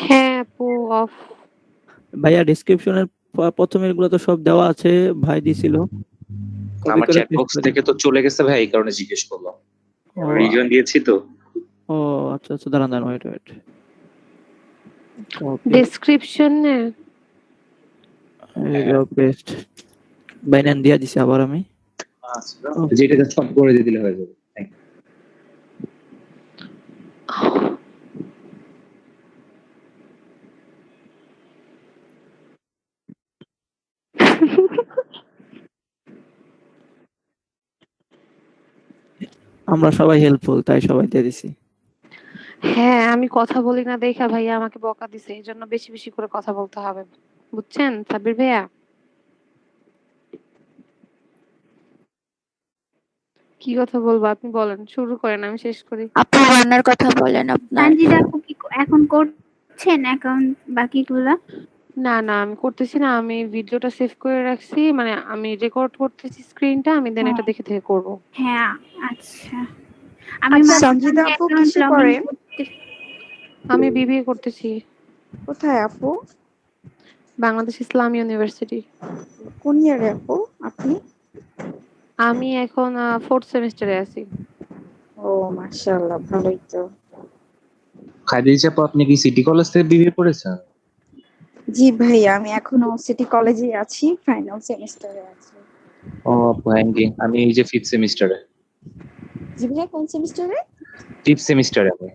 হ্যাঁ আপু অফ। ভাইয়া ডেসক্রিপশনের প্রথমের গুলো তো সব দেওয়া আছে, ভাই দিছিল। আমার চ্যাট বক্স থেকে তো চলে গেছে ভাই, এই কারণে জিজ্ঞেস করলাম। রিজন দিয়েছি তো। ও আচ্ছা আচ্ছা, দাঁড়ান দাঁড়ান, ওয়েট ওয়েট। ডেসক্রিপশনে এই পেস্ট বাইনান দিয়া দিছি আবার আমি। যেটা জাস্ট কপি করে দিয়ে দিলে হয়ে যাবে। আমরা সবাই হেল্পফুল, তাই সবাই দিয়ে দিছি। হ্যাঁ আমি কথা বলি না দেখা ভাইয়া আমাকে বকা দিছে, এই জন্য বেশি বেশি করে কথা বলতে হবে, বুঝছেন সাব্বির ভাইয়া? কি কথা বলবো আপনি বলেন, শুরু করেন আমি শেষ করি। আপু রান্নার কথা বলেন আপনার। তানজিদা আপু কি এখন করছেন অ্যাকাউন্ট বাকিগুলা? না না আমি করতেছি না, আমি ভিডিওটা সেভ করে রাখছি, মানে আমি রেকর্ড করতেছি স্ক্রিনটা, আমি দেন এটা দেখে দেখে করব। হ্যাঁ আচ্ছা। আমি সঞ্জিদা আপু কিসে করেন? আমি বিবিএ করতেছি। কোথায় আপু? বাংলাদেশ ইসলাম ইউনিভার্সিটি। কোন ইয়ারে আপু আপনি? আমি এখন 4th সেমিস্টারে আছি। ও মাশাআল্লাহ, ভালোই তো। খাদিজা আপু, আপনি কি সিটি কলেজ থেকে বিবিএ পড়েছেন? জি ভাইয়া, আমি এখনো সিটি কলেজে আছি, ফাইনাল সেমিস্টারে আছি। ও আপু, আমি এই যে 5th সেমিস্টারে। জি ভাইয়া, কোন সেমিস্টারে? 5th সেমিস্টারে আমি।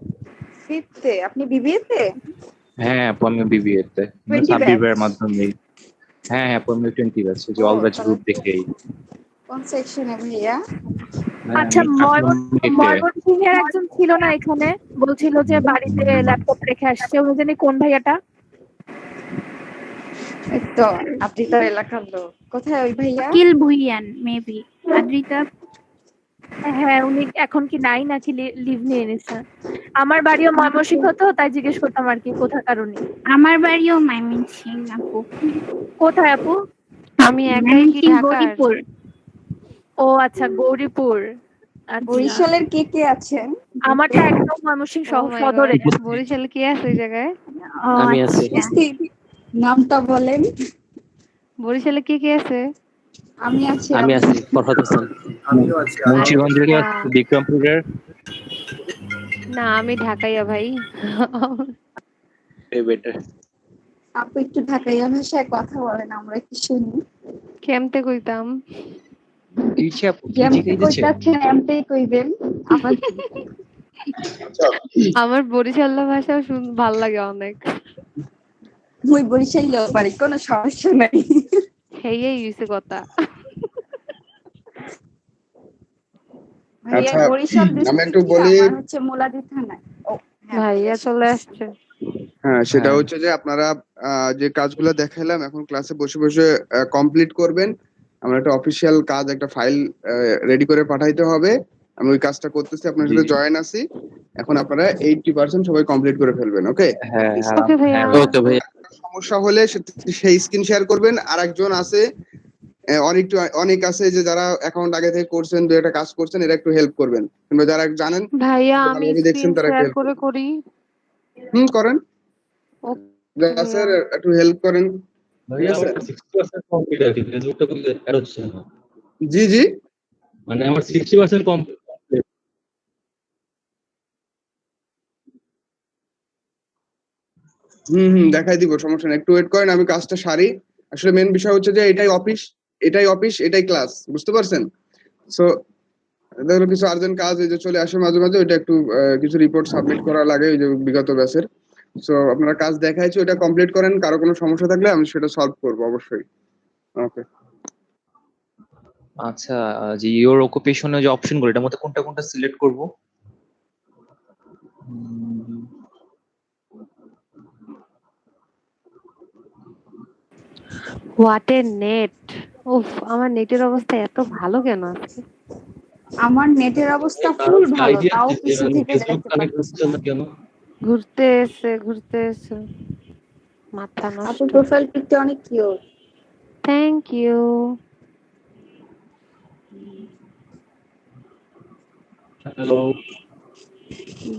5th এ? আপনি বিবিএ তে? হ্যাঁ আপু, আমি বিবিএ তে 20 সাব্বির ব্যাচ? ভাইয়ের মাধ্যমে। হ্যাঁ আপু, আমি 20 ব্যাচ, যে অল ব্যাচ গ্রুপ দেখেই। কোন সেকশনে ভাইয়া? আচ্ছা, ময়মনসিংহের একজন ছিল না এখানে, বলছিল যে বাড়িতে ল্যাপটপ রেখে আসছে, উনি জানি কোন ভাইয়াটা? এই তো আপনি তো এলাকার লোক। কোথায় ওই ভাইয়া? কিল ভুইয়ান মেবি আদ্রিতা। হ্যাঁ, উনি এখন কি নাই নাকি লিভ নিয়ে নিছে? আমার বাড়িও ময়মনসিংহ, তো তাই জিজ্ঞেস করতাম আর কি কোথাকার উনি। আমার বাড়িও ময়মনসিং আপু। কোথায় আপু? আমি একাই কি ময়মনসিং ঢাকার? গৌরীপুর। ও আচ্ছা, গৌরীপুর। আচ্ছা। বরিশালের কে কে আছেন? আমারটা একদম ময়মনসিংহ Oh my সদরে। God, বরিশালে কি আছে ওই জায়গায়? ও আমি আছি। আচ্ছা। নামটা বলেন। বরিশালে কি আছে? আমি আছি। আমি আছি, ফরহাদ হোসেন। মুন্সিগঞ্জের বিক্রমপুরের। না, আমি ঢাকাইয়া ভাই। বেটার। আপু একটু ঢাকাইয়া ভাষায় কথা বলেন, আমরা একটু শুনি। কেমতে কইতাম? ইচ্ছে আপু কি যেমন জিজ্ঞেস দিচ্ছে? কইতাছেন এমতেই কইবেন। আমার আমার বরিশাল্লা ভাষা ভাল লাগে অনেক। মুই বরিশাইলেও পারি, কোনো সমস্যা নাই। হেয়েই হইছে কথা। ভাইয়া আচ্ছা, বরিশাল আমি একটু ডিস্ট্রিক্টে, বলি। আমার হচ্ছে মুলাদি থানায়। ও হ্যাঁ, ভাইয়া চলে আসছে। হ্যাঁ, সেটা হ্যাঁ। হচ্ছে যে আপনারা যে কাজগুলো দেখালাম এখন ক্লাসে বসে বসে কমপ্লিট করবেন। আমরা একটা অফিসিয়াল কাজ, একটা ফাইল রেডি করে পাঠাইতে হবে। আমি ওই কাজটা করতেছি, আপনার সাথে জয়েন আছি। এখন আপনারা 80% সবাই কমপ্লিট করে ফেলবেন, ওকে? হ্যাঁ ওকে ভাইয়া। ওকে ভাইয়া। সমস্যা হলে সেই স্ক্রিন শেয়ার করবেন। আর একজন আছে, অনেক আছে যে যারা অ্যাকাউন্ট আগে থেকে করছেন, দু একটা কাজ করছেন, এরা একটু হেল্প করবেন। কিংবা যারা জানেন ভাইয়া আমি ভালোভাবে দেখছেন স্ক্রিন তারা একটু শেয়ার হেল্প করে করি। করেন। ওকে স্যার একটু হেল্প করেন। ভাইয়া ঠিক আছে? আমার 60% কমপ্লিট আর কি, ফেসবুকটা কিন্তু অ্যাড হচ্ছে না। জি জি। মানে আমার 60% কমপ্লিট। দেখাই দিব, সমস্যা নেই, একটু ওয়েট করেন, আমি কাজটা সারি। আসলে মেন বিষয় হচ্ছে যে এটাই অফিস এটাই ক্লাস, বুঝতে পারছেন? সো দেখলো কিছু আর্জেন্ট কাজ এই যে চলে আসে মাঝে মাঝে, ওইটা একটু কিছু রিপোর্ট সাবমিট করা লাগে ওই যে বিগত ব্যাচের। সো আপনারা কাজ দেখাইছে, ওটা কমপ্লিট করেন। কারো কোনো সমস্যা থাকলে আমি সেটা সলভ করবো অবশ্যই। ওকে। আচ্ছা, যে ইওর অকুপেশনে যে অপশনগুলো, এটার মধ্যে কোনটা কোনটা সিলেক্ট করব? What a net! উফ, আমার নেটের অবস্থা এত ভালো কেন আজকে? আমার নেটের অবস্থা ফুল ভালো, আইডিয়া তাও আছে যে পিসি থেকে ফেসবুক যাইতে কানেক্ট পারছি হচ্ছে না কেন? ঘুরতে এসে মাথা আপু নষ্ট। প্রোফাইল পিকটা অনেক কিউট। Thank you. হ্যালো।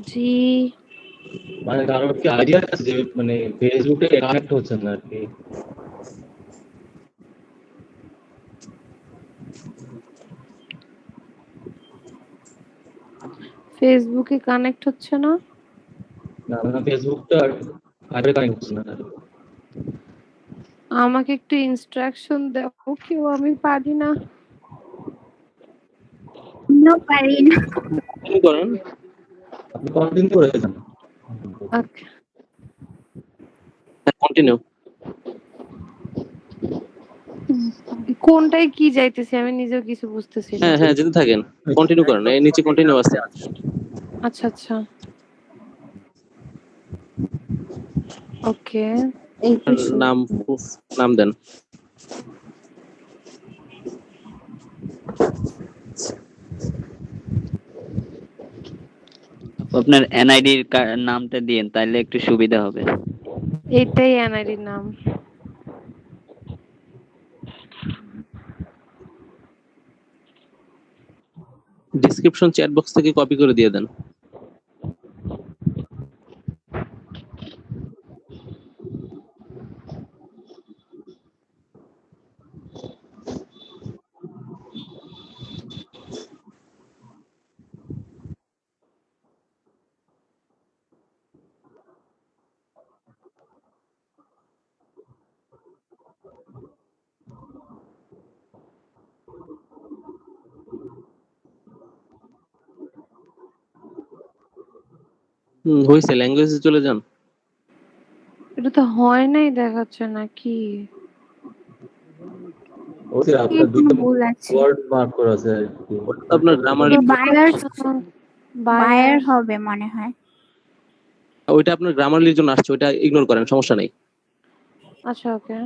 জি। মানে কারোর কি আইডিয়া আছে যে মানে ফেসবুকে কানেক্ট হচ্ছে না আর কি? ফেসবুকে কানেক্ট হচ্ছে না? না না, ফেসবুকটা আরে কানেক্ট হচ্ছে না। আমাকে একটু ইনস্ট্রাকশন দাও কেউ, আমি পারি না। নো পারি না। কি করেন? আপনি কন্টিনিউ করে দেন। ওকে। কন্টিনিউ। কোনটায় কি যাইতেছি আমি নিজেও কিছু বুঝতেছি না। হ্যাঁ যেতে থাকেন, কন্টিনিউ করেন, এই নিচে কন্টিনিউ আছে। আচ্ছা আচ্ছা, ওকে। এই নাম দেন। আপনার এনআইডির নামটা দিন, তাইলে একটু সুবিধা হবে। এটাই এনআইডির নাম। ডেসক্রিপশন চ্যাট বক্স থেকে কপি করে দিয়ে দেন। হয়েছে, ল্যাঙ্গুয়েজে চলে যান। এটা তো হয় নাই দেখাচ্ছে না কি? ওকে আপনার দুটো ভুল আছে। ওয়ার্ড মার্ক করা আছে আর কি। আপনার গ্রামার বায়ার হবে মনে হয়। ওইটা আপনার গ্রামারলির জন্য আসছে, ওইটা ইগনোর করেন, সমস্যা নেই। আচ্ছা ওকে।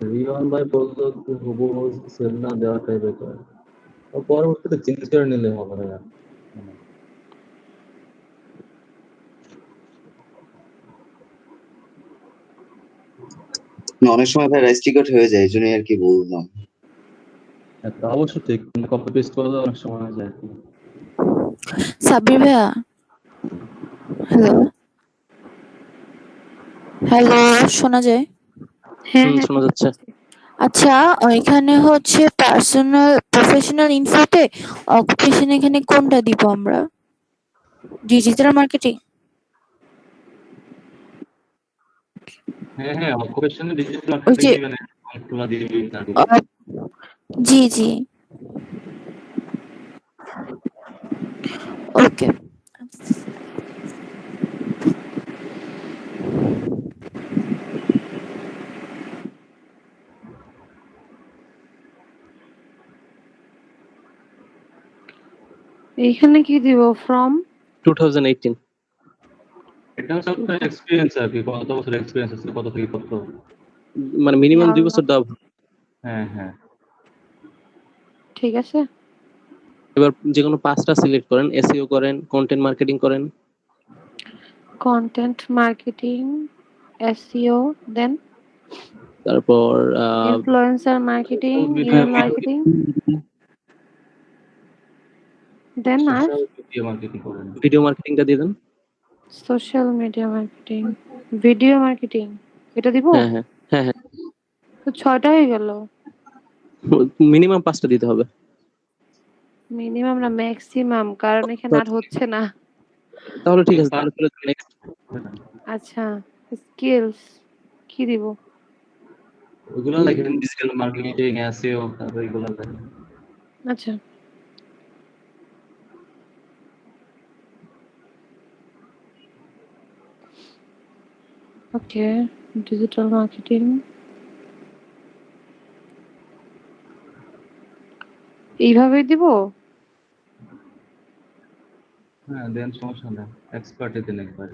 রিয়ন ভাই বললো হুবহু সেল না দেওয়াটাই বেটার, পরবর্তীতে চেঞ্জ করে নিলে হবে না। অনেক সময় ভাই রেস্ট্রিক্টেড হয়ে যায়, এই জন্যই আর কি বললাম। তা অবশ্য ঠিক, কপি পেস্ট করলে অনেক সময় হয়ে যায়। সাব্বির ভাইয়া, হ্যালো হ্যালো, শোনা যায়? হ্যাঁ শোনা যাচ্ছে। আচ্ছা, এখানে হচ্ছে প্রফেশনাল ইনফোতে অকুপেশন এখানে কোনটা দিব আমরা? Digital marketing? হ্যাঁ অকুপেশনাল ডিজিটাল ওই মার্কেটিং যে দিবেন, খোলা দিবেন না। জি জি, ওকে। এইখানে কি দিব? ফ্রম 2018। এটা হচ্ছে আপনার এক্সপেরিয়েন্স আর কি, কত বছর এক্সপেরিয়েন্স আছে, কত থেকে কত, মানে মিনিমাম 2 বছর দাও। হ্যাঁ ঠিক আছে। এবার যে কোনো 5টা সিলেক্ট করেন, এসইও করেন, কন্টেন্ট মার্কেটিং করেন। কন্টেন্ট মার্কেটিং, এসইও, দেন তারপর ইনফ্লুয়েন্সার মার্কেটিং, ইমেল মার্কেটিং, দেন আর সোশ্যাল মার্কেটিং করেন, ভিডিও মার্কেটিংটা দিয়ে দেন। Social media marketing, video marketing, এটা দিব? হ্যাঁ তো 6টা হয়ে গেল। মিনিমাম 5টা দিতে হবে। মিনিমাম না ম্যাক্সিমাম, কারণ এখানে আর হচ্ছে না। তাহলে ঠিক আছে, তাহলে নেক্সট। আচ্ছা, স্কিলস কি দিব? ওগুলো লিখেন, ডিজিটাল মার্কেটিং, এসইও, তারপর এগুলো লিখেন। আচ্ছা, ওকে, ডিজিটাল মার্কেটিং এইভাবেই দিব? হ্যাঁ দেন, সমস্যা নেই, এক্সপার্টে দেন একবার।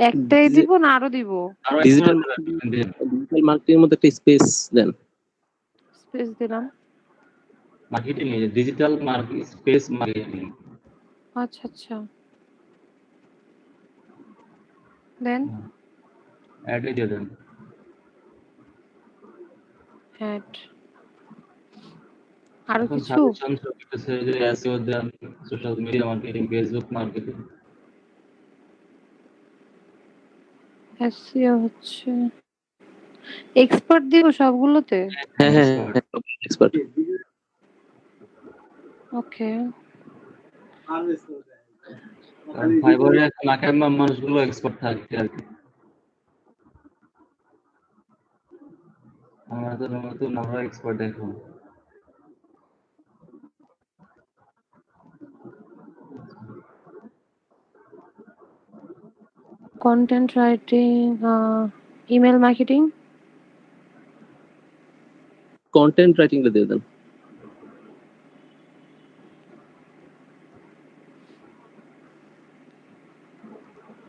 একটাই দিব না আরো দিব? ডিজিটাল মার্কেটিং এর মধ্যে একটা স্পেস দেন। স্পেস দিলাম। মার্কেটিং এ ডিজিটাল মার্কেটিং, স্পেস মার্কেটিং। আচ্ছা দেন অ্যাড দিয়ে দেন। অ্যাড, আরো এখন কিছু? সাজেশন সবকিছু যে এসইও দেন, social media marketing, Facebook marketing. SEO হচ্ছে এক্সপার্ট দিব সবগুলোতে? হ্যাঁ এক্সপার্ট। ওকে, ফাইবারে এখন আকার মানুষগুলো এক্সপার্ট থাকে আর কি। আমরা এক্সপার্ট এখন। Content writing, email marketing, content রাইটিংটা দিয়ে দেন।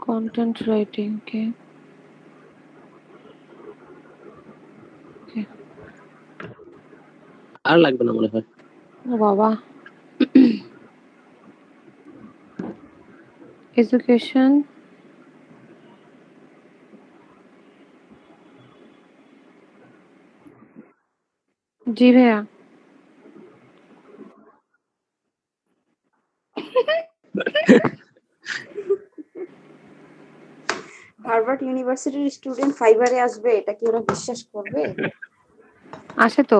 কন্টেন্ট রাইটিং, ওকে। আর লাগবে না মনে হয়। ও বাবা, এডুকেশন, জি ভাইয়া। হার্ভার্ড ইউনিভার্সিটির স্টুডেন্ট ফাইবারে আসবে, এটা কি ওরা বিশ্বাস করবে? আসে তো।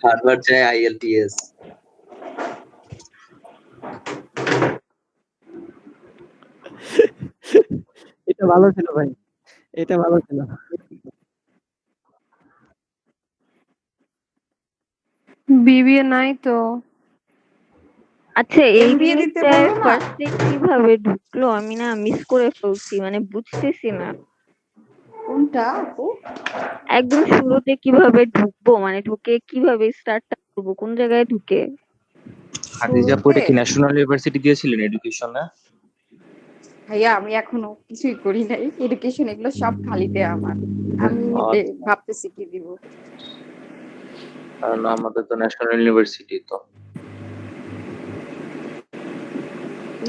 হার্ভার্ড যায় আইএলটিএস। ভালো ছিল ভাই, এটা ভালো ছিল। বিবিএ নাই তো। আচ্ছা এই MBA দিতে জিনিসটা বললো না? ফার্স্টে কিভাবে ঢুকলো আমি না মিস করে ফেলছি, মানে বুঝতেছি না কোনটা আপু? একদম শুরুতে কিভাবে ঢুকবো, মানে ঢুকে কিভাবে স্টার্টটা করবো, কোন জায়গায় ঢুকে। খাদিজা আপু এটা কি ন্যাশনাল ইউনিভার্সিটি দিয়েছিলেন এডুকেশনে? ভাইয়া আমি এখনো কিছুই করি নাই, এডুকেশন এগুলো সব খালিতে আমার। আমি ভাবতেছি কি দিব। কারণ আমাদের তো ন্যাশনাল ইউনিভার্সিটি তো।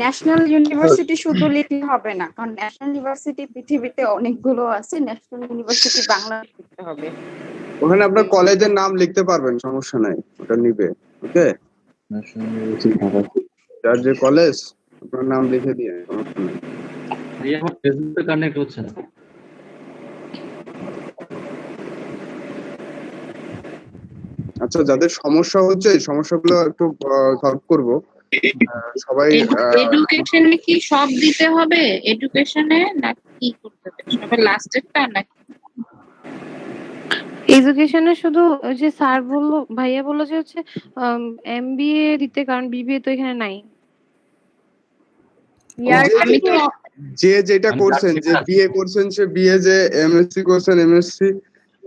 ন্যাশনাল ইউনিভার্সিটি শুধু লিখলে হবে না, কারণ ন্যাশনাল ইউনিভার্সিটি পৃথিবীতে অনেকগুলো আছে, ন্যাশনাল ইউনিভার্সিটি বাংলা লিখতে হবে। ওখানে আপনার কলেজের নাম লিখতে পারবেন, সমস্যা নাই, ওটা নিবে। ওকে, যার যে কলেজ আপনার নাম লিখে দিয়ে, সমস্যা নাই। ভাই আমার ফেসবুকে কানেক্ট হচ্ছে না। আচ্ছা, যাদের সমস্যা হচ্ছে এই সমস্যাগুলো একটু সলভ করব। সবাই এডুকেশনে কি সব দিতে হবে? এডুকেশনে নাকি কি করতে হবে? সবার লাস্টেরটা নাকি? এডুকেশনে শুধু ওই যে স্যার বললো, ভাইয়া বললো যে হচ্ছে এমবিএ দিতে, কারণ বিবিএ তো এখানে নাই। আমি তো যে যেটা করছেন, যে বিএ করছেন সে বিএ, যে এমএসসি করছেন এমএসসি,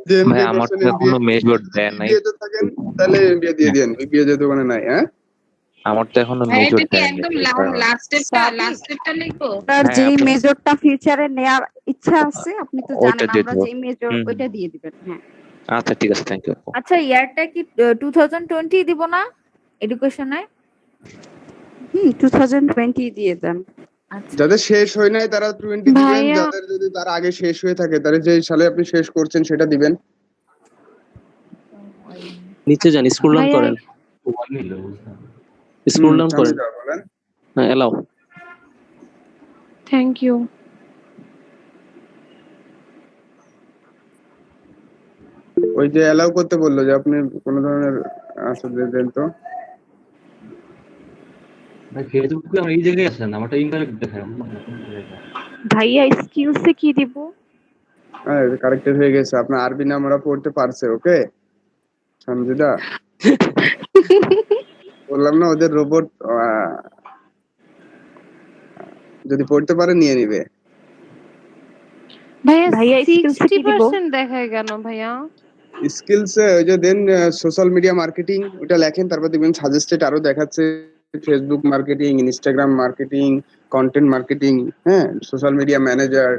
যে ভাই এমবিএ আমার করছেন তো এমবিএ। এখনো মেজর দেয় নাই। বিএ তে থাকেন তাহলে এমবিএ দিয়ে দেন, বিএ যেহেতু ওখানে নাই। হ্যাঁ, আমার তো এখনো ভাই মেজর এটা কি দেয় একদম নাই। লাস্টেরটা লিখবো? তার হ্যাঁ, যেই আপনি- মেজরটা ফিউচারে নেয়ার ইচ্ছা আছে আপনি তো ওইটা জানেন, দিয়ে আমরা দেবো। যেই মেজর হুম। ওইটা দিয়ে দিবেন। হ্যাঁ আচ্ছা ঠিক আছে, থ্যাংক ইউ। আচ্ছা ইয়ারটা কি 2020 দিব না এডুকেশনে? 2020 দিয়ে দেন। যাদের শেষ হয় নাই তারা 20 দিবেন, ভাইয়া যাদের যদি তার আগে শেষ হয়ে থাকে তাহলে যে সালে আপনি শেষ করছেন সেটা দিবেন। নিচে যান, স্ক্রল ডাউন ভাইয়া করেন, স্ক্রল ডাউন করেন। সামনে যাও, বলেন। হ্যাঁ, এলাও। Thank you. ওই যে অ্যালাউ করতে বললো যে আপনি কোন ধরনের আসলে দেন তো। ভাই ফেসবুকে আমার এই জায়গায় আসে না, আমারটা ইনকারেক্ট দেখায়। ভাইয়া স্কিলসে কি দিব? হ্যাঁ, কারেক্টেড হয়ে গেছে। আপনার আরবি নাম ওরা পড়তে পারছে। ওকে সঞ্জিদা, বললাম না ওদের রোবট যদি পড়তে পারে নিয়ে নিবে। ভাইয়া স্কিলসে কি দিব? 60% দেখায় কেন ভাইয়া? স্কিলস ওই যে দেন সোশ্যাল মিডিয়া মার্কেটিং ওটা লেখেন, তারপর দেখবেন সাজেস্টেড আরো দেখাচ্ছে Facebook marketing, Instagram marketing, content marketing, হ্যাঁ, সোশ্যাল মিডিয়া ম্যানেজার।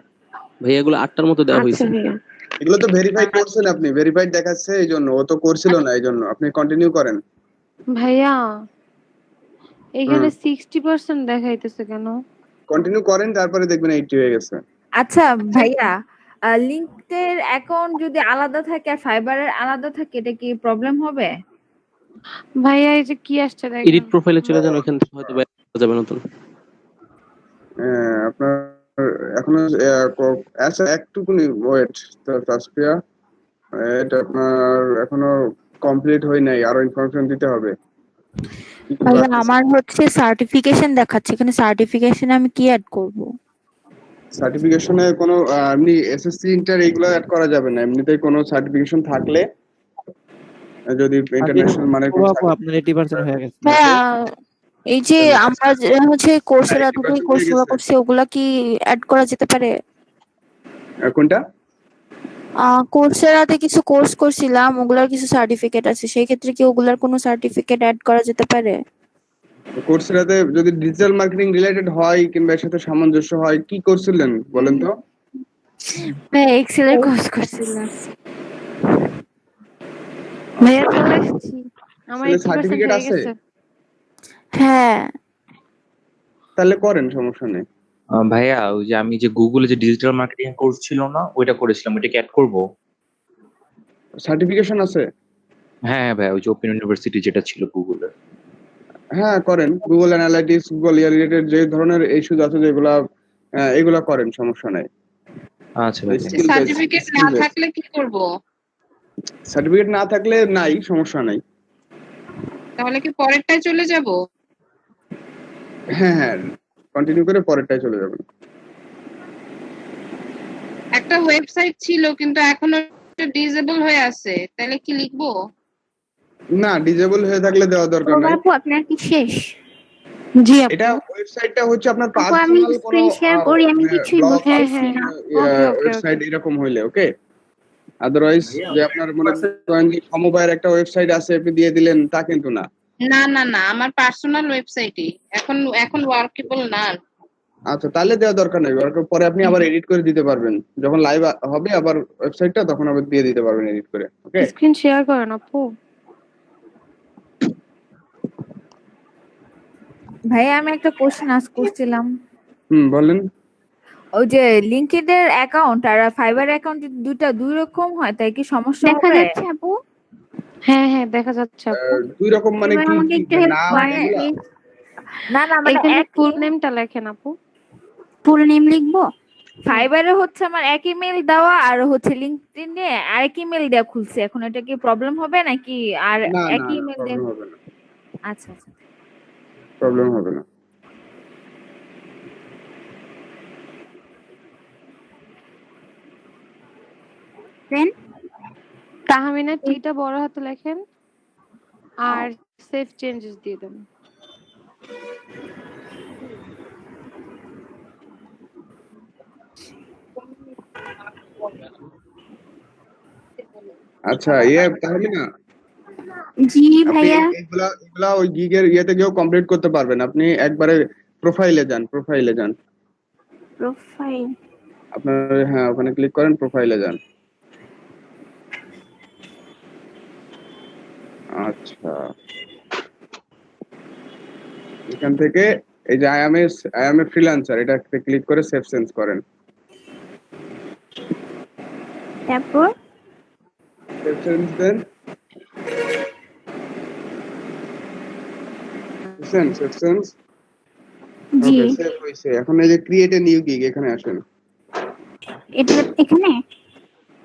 ভাইয়া এগুলো 8টার মতো দেওয়া আচ্ছা হয়েছে। ভাইয়া। এগুলো তো ভেরিফাই করছেন আপনি, ভেরিফাইড দেখাচ্ছে, এই জন্য। ও তো করছিল না, এই জন্য আপনি কন্টিনিউ করেন। ভাইয়া এখানে 60% দেখাইতেছে কেন? কন্টিনিউ করেন, তারপরে দেখবেন 80 হয়ে গেছে। আচ্ছা ভাইয়া, লিঙ্কডের অ্যাকাউন্ট যদি আলাদা থাকে আর ফাইবারের আলাদা থাকে এটা কি প্রবলেম হবে? ভাইয়া এই যে কি আসছে দেখেন। এডিট প্রোফাইলে চলে যান, ওখান থেকে হয়তো পাওয়া যাবে নতুন। আপনার এখনো আচ্ছা একটুকুনি ওয়েট। তো তাসফিয়া, এটা আপনার এখনো কমপ্লিট হয় নাই, আরো ইনফরমেশন দিতে হবে। ভাইয়া আমার হচ্ছে সার্টিফিকেশন দেখাচ্ছে, এখানে সার্টিফিকেশনে আমি কি অ্যাড করব? সার্টিফিকেশনে কোনো এমনি এসএসসি ইন্টার এগুলো অ্যাড করা যাবে না। এমনিতেই কোনো সার্টিফিকেশন থাকলে, যদি ইন্টারন্যাশনাল মানে কোনো আপনার 80% হয়ে গেছে। ভাইয়া এই যে আমরা হচ্ছে কোর্সেরা থেকে কোর্সগুলো করছি ওগুলা কি অ্যাড করা যেতে পারে? কোনটা? কোর্সেরাতে কিছু কোর্স করছিলাম, ওগুলার কিছু সার্টিফিকেট আছে, সেই ক্ষেত্রে কি ওগুলার কোনো সার্টিফিকেট অ্যাড করা যেতে পারে? কোর্সেরাতে যদি ডিজিটাল মার্কেটিং রিলেটেড হয় কিংবা এর সাথে সামঞ্জস্য হয়, কি করছিলেন বলেন তো? ভাই এক্সেল এর কোর্স করছিলাম। ভাইয়া চলে এসেছি, আমার 80% সার্টিফিকেট হয়ে আছে? গেছে। হ্যাঁ তাহলে করেন, সমস্যা নেই। ভাইয়া ওই যে আমি যে গুগলে যে ডিজিটাল মার্কেটিং কোর্স ছিল না, ওইটা করেছিলাম, ওইটাকে অ্যাড করব? সার্টিফিকেশন আছে? হ্যাঁ ভাইয়া, ওই যে ওপেন ইউনিভার্সিটি যেটা ছিল গুগলে। হ্যাঁ করেন, গুগল অ্যানালাইটিক্স, গুগল ইয়ার রিলেটেড যে ধরনের ইস্যুজ আছে যেগুলা, এগুলা করেন, সমস্যা নাই। আচ্ছা ভাই। সার্টিফিকেট না থাকলে কি করব? সার্টিফিকেট না থাকলে নাই, সমস্যা নাই। তাহলে কি পরেরটায় চলে যাব? হ্যাঁ হ্যাঁ, কন্টিনিউ করে পরেরটায় চলে যাবেন। একটা ওয়েবসাইট ছিল কিন্তু এখনো ডিসেবল হয়ে আছে, তাহলে কি লিখবো? না, ডিজেবল হয়ে থাকলে দেওয়া দরকার নাই। আপু আপনার কি শেষ? জি এটা আপু। ওয়েবসাইটটা হচ্ছে আপনার আপু আমি পার্সোনাল কোনো স্ক্রিন শেয়ার করি, আমি কিছুই ব্লগ বুঝতেছি না। ওকে ওকে ওয়েবসাইট এরকম হইলে ওকে। আদারওয়াইজ যে আপনার মনে করেন যে সমবায়ের একটা ওয়েবসাইট আছে আপনি দিয়ে দিলেন তা কিন্তু না। না না না, আমার পার্সোনাল ওয়েবসাইটই এখন ওয়ার্কেবল না। আচ্ছা, তাহলে দেওয়া দরকার নেই, পরে আপনি আবার এডিট করে দিতে পারবেন যখন লাইভ হবে আবার ওয়েবসাইটটা, তখন আবার দিয়ে দিতে পারবেন এডিট করে। ওকে, স্ক্রিন শেয়ার করেন আপু। ভাইয়া আমি একটা কোশ্চেন আস্ক করছিলাম। বলেন। ওই যে লিঙ্কডইনের অ্যাকাউন্ট আর ফাইবার অ্যাকাউন্ট দুটো দুই রকম হয়, তাই কি সমস্যা দেখা হবে? যাচ্ছে আপু? হ্যাঁ হ্যাঁ দেখা যাচ্ছে আপু। দুই রকম মানে এবার কি আমাকে একটু কি হেল্প নাম করেন এগুলা? প্লিজ। না না মানে এখানে এক ফুল নেমটা লেখেন আপু। ফুল নেম লিখবো? ফাইবারে হচ্ছে আমার এক ইমেল দেওয়া আর হচ্ছে লিঙ্কডইনে আরেক ইমেল দেওয়া খুলছে, এখন এটা কি প্রবলেম হবে নাকি? আর না না, একই ইমেল প্রবলেম দেওয়া? হবে না, আচ্ছা আচ্ছা। প্রবলেম হবে না। দেন তাহমিনা টিটা বড় হাতে লেখেন আর সেভ চেঞ্জেস দিয়ে দেন। আচ্ছা, তাহলে না জি আপনি ভাইয়া। এগুলা ওই গিগের ইয়েতে গিয়েও কমপ্লিট করতে পারবেন। আপনি একবারে প্রোফাইলে যান, প্রোফাইল। আপনার হ্যাঁ ওখানে ক্লিক করেন, প্রোফাইলে যান। আচ্ছা, এখান থেকে এই যে আই এম এ ফ্রিল্যান্সার, এটাতে ক্লিক করে সেভ চেঞ্জ করেন। তারপর সেভ চেঞ্জ দেন। Save change. জি ওকে, সেভ হইছে। এখন এই যে ক্রিয়েট এ নিউ গিগ, এখানে আসেন। এটা এখানে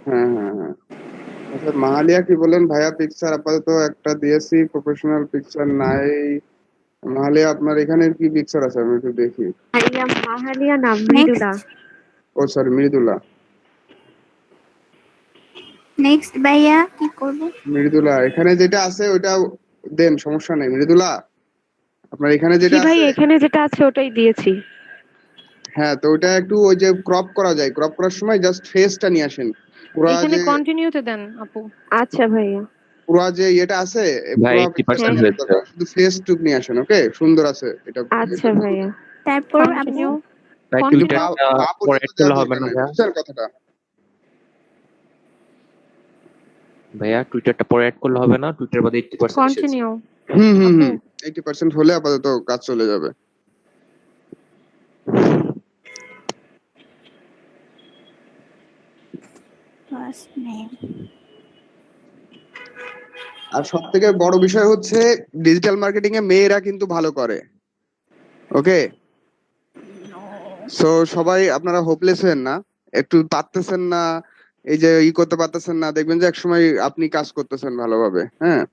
হ্যাঁ হ্যাঁ হ্যাঁ। আচ্ছা, মাহালিয়া কি বলেন? ভাইয়া পিকচার আপাতত একটা দিয়েছি, প্রফেশনাল পিকচার নাই। মাহালিয়া আপনার এখানে কি পিকচার আছে আমি একটু দেখি। মাহালিয়া নাম মৃদুলা। ও সরি, মৃদুলা। নেক্সট ভাইয়া কি করব? মৃদুলা এখানে যেটা আছে ওটা দেন, সমস্যা নেই। মৃদুলা আপনার এখানে যেটা ভাই আছে, এখানে যেটা আছে ওটাই দিয়েছি। হ্যাঁ তো ওটা একটু ওই যে ক্রপ করা যায়, ক্রপ করার সময় জাস্ট ফেসটা নিয়ে আসেন। পুরো এখানে যে কন্টিনিউতে দেন আপু। আচ্ছা ভাইয়া। পুরো যে এটা আছে ভাই পুরো 80% নিয়ে হয়েছে। দরকার, শুধু ফেস টুক নিয়ে আসেন। ওকে, সুন্দর আছে এটা। আচ্ছা ভাইয়া। তারপর আপু কন্টিনিউ। ভাই Continue. টুইটারটা পা পরে পর্যন্ত অ্যাড করলে দেওয়ার হবে দরকার না নাই, ভাইয়া? বুঝছেন কথাটা? ভাইয়া টুইটারটা পরে অ্যাড করলে হবে না? টুইটার বাদে 80% এসেছে। কন্টিনিউ। হুম 80% হলে আপাতত কাজ চলে যাবে। First name. আর সব থেকে বড় বিষয় হচ্ছে ডিজিটাল মার্কেটিং এ মেয়েরা কিন্তু ভালো করে। ওকে, সো সবাই আপনারা হোপলেস হবেন না, একটু পারতেছেন না, এই যে করতে পারতেছেন না, দেখবেন যে একসময় আপনি কাজ করতেছেন ভালোভাবে। হ্যাঁ,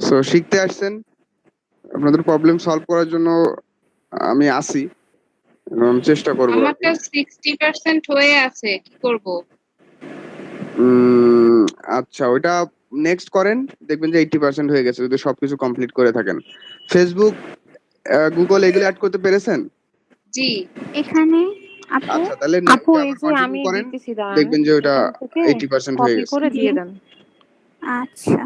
সো শিখতে আসছেন, আপনাদের প্রবলেম সলভ করার জন্য আমি আসি, আমি চেষ্টা করবো। আমারটা 60% হয়ে আছে, কি করব? আচ্ছা, ওইটা নেক্সট করেন, দেখবেন যে 80% হয়ে গেছে যদি সবকিছু কমপ্লিট করে থাকেন। ফেসবুক, গুগল এগুলো অ্যাড করতে পেরেছেন? জি এখানে আপু আচ্ছা, তাহলে আপু নেক্সটে এই আবার যে কন্টিনিউ আমি করেন, দিতেছি দাঁড়ান। দেখবেন যে ওটা এখান থেকে 80% হয়ে কপি গেছে। করে দিয়ে দেন। আচ্ছা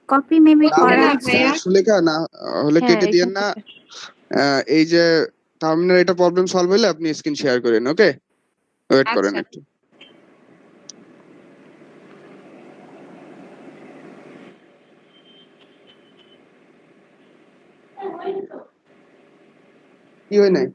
কপি মেবি হবে করা না আছে। ভাইয়া? সুলেখা না হলে হ্যাঁ কেটে দিয়েন এখান না। থেকে। এই যে টার্মিনাল, এটা প্রবলেম সলভ হলে আপনি স্ক্রিন শেয়ার করেন। ওকে, ওয়েট করেন আচ্ছা। একটু। কি হয় নাই?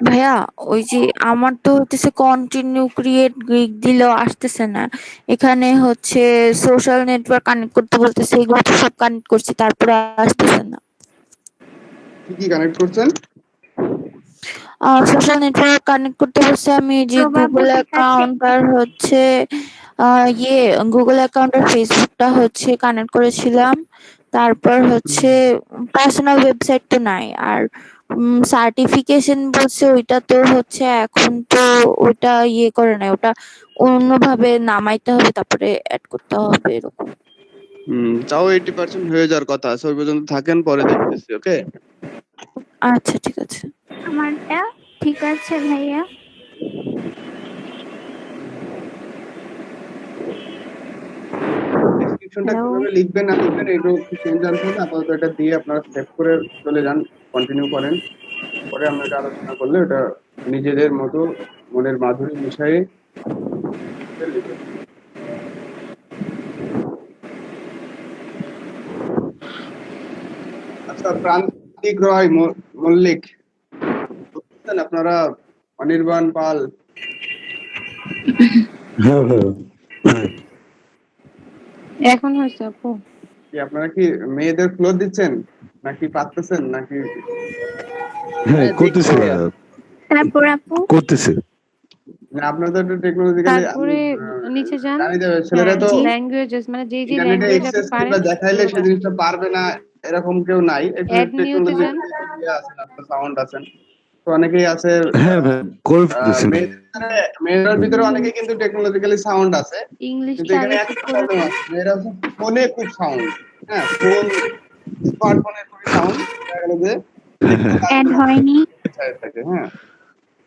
ভাইয়া ওই যে আমার তো হচ্ছে কন্টিনিউ ক্রিয়েট গ্রিক দিলেও আসতেছে না, এখানে হচ্ছে সোশ্যাল নেটওয়ার্ক কানেক্ট করতে বলতেছে, এগুলো তো সব কানেক্ট করছি তারপরে আসতেছে না। কি কি কানেক্ট করছেন? সোশ্যাল নেটওয়ার্ক কানেক্ট করতে বলছে, আমি যে গুগল অ্যাকাউন্ট আর হচ্ছে গুগল অ্যাকাউন্ট আর ফেসবুকটা হচ্ছে কানেক্ট করেছিলাম, তারপর হচ্ছে পার্সোনাল ওয়েবসাইট তো নাই, আর সার্টিফিকেশন বলছে ওইটা তো হচ্ছে এখন তো ওটা করে নাই, ওটা অন্যভাবে নামাইতে হবে তারপরে অ্যাড করতে হবে এরকম। তাও 80% হয়ে যাওয়ার কথা আছে, ওই পর্যন্ত থাকেন, পরে দেখতেছি। ওকে আচ্ছা ঠিক আছে। আমারটা ঠিক আছে ভাইয়া। ডেসক্রিপশনটা কিভাবে লিখবেন না লিখবেন একটু চেঞ্জ জানতে হবে, আপাতত এটা দিয়ে আপনারা সেভ করে চলে যান, কন্টিনিউ করেন, পরে আমরা এটা আলোচনা করলে এটা নিজেদের মতো মনের মাধুরী মিশিয়ে লিখবেন। আচ্ছা, প্রান্তিক রয় মল্লিক আপনারা, অনির্বাণ পাল। এখন হয়েছে আপু। কি আপনারা কি মেয়েদের ফ্লোর দিচ্ছেন নাকি পাচ্ছেন নাকি? হ্যাঁ করতেছে, তারপর আপু করতেছে না, আপনাদের তো টেকনোলজিক্যালি তারপরে নিচে যান, জানি যাবে ছেলেরা তো ল্যাঙ্গুয়েজেস মানে যে যে ইন্টারনেটে ল্যাঙ্গুয়েজ আপনি এক্সেস পারেন কিংবা দেখাইলে সেই জিনিসটা পারবে না এরকম কেউ নাই, একটু অ্যাড নিউতে যান। টেকনোলজি আছে, আপনার সাউন্ড আছেন তো অনেকেই আছে। হ্যাঁ ভাই করে ফেলতেছে। মেয়েদের ভিতরে অনেকেই কিন্তু টেকনোলজিক্যালি সাউন্ড আছে, কিন্তু ইংলিশটা এখানে আগে একটা ঠিক করে প্রবলেম আছে, মেয়েরা ফোনে খুব সাউন্ড, হ্যাঁ ফোন স্মার্টফোনের খুব সাউন্ড দেখা গেল যে এড হয়নি। থাকে। হ্যাঁ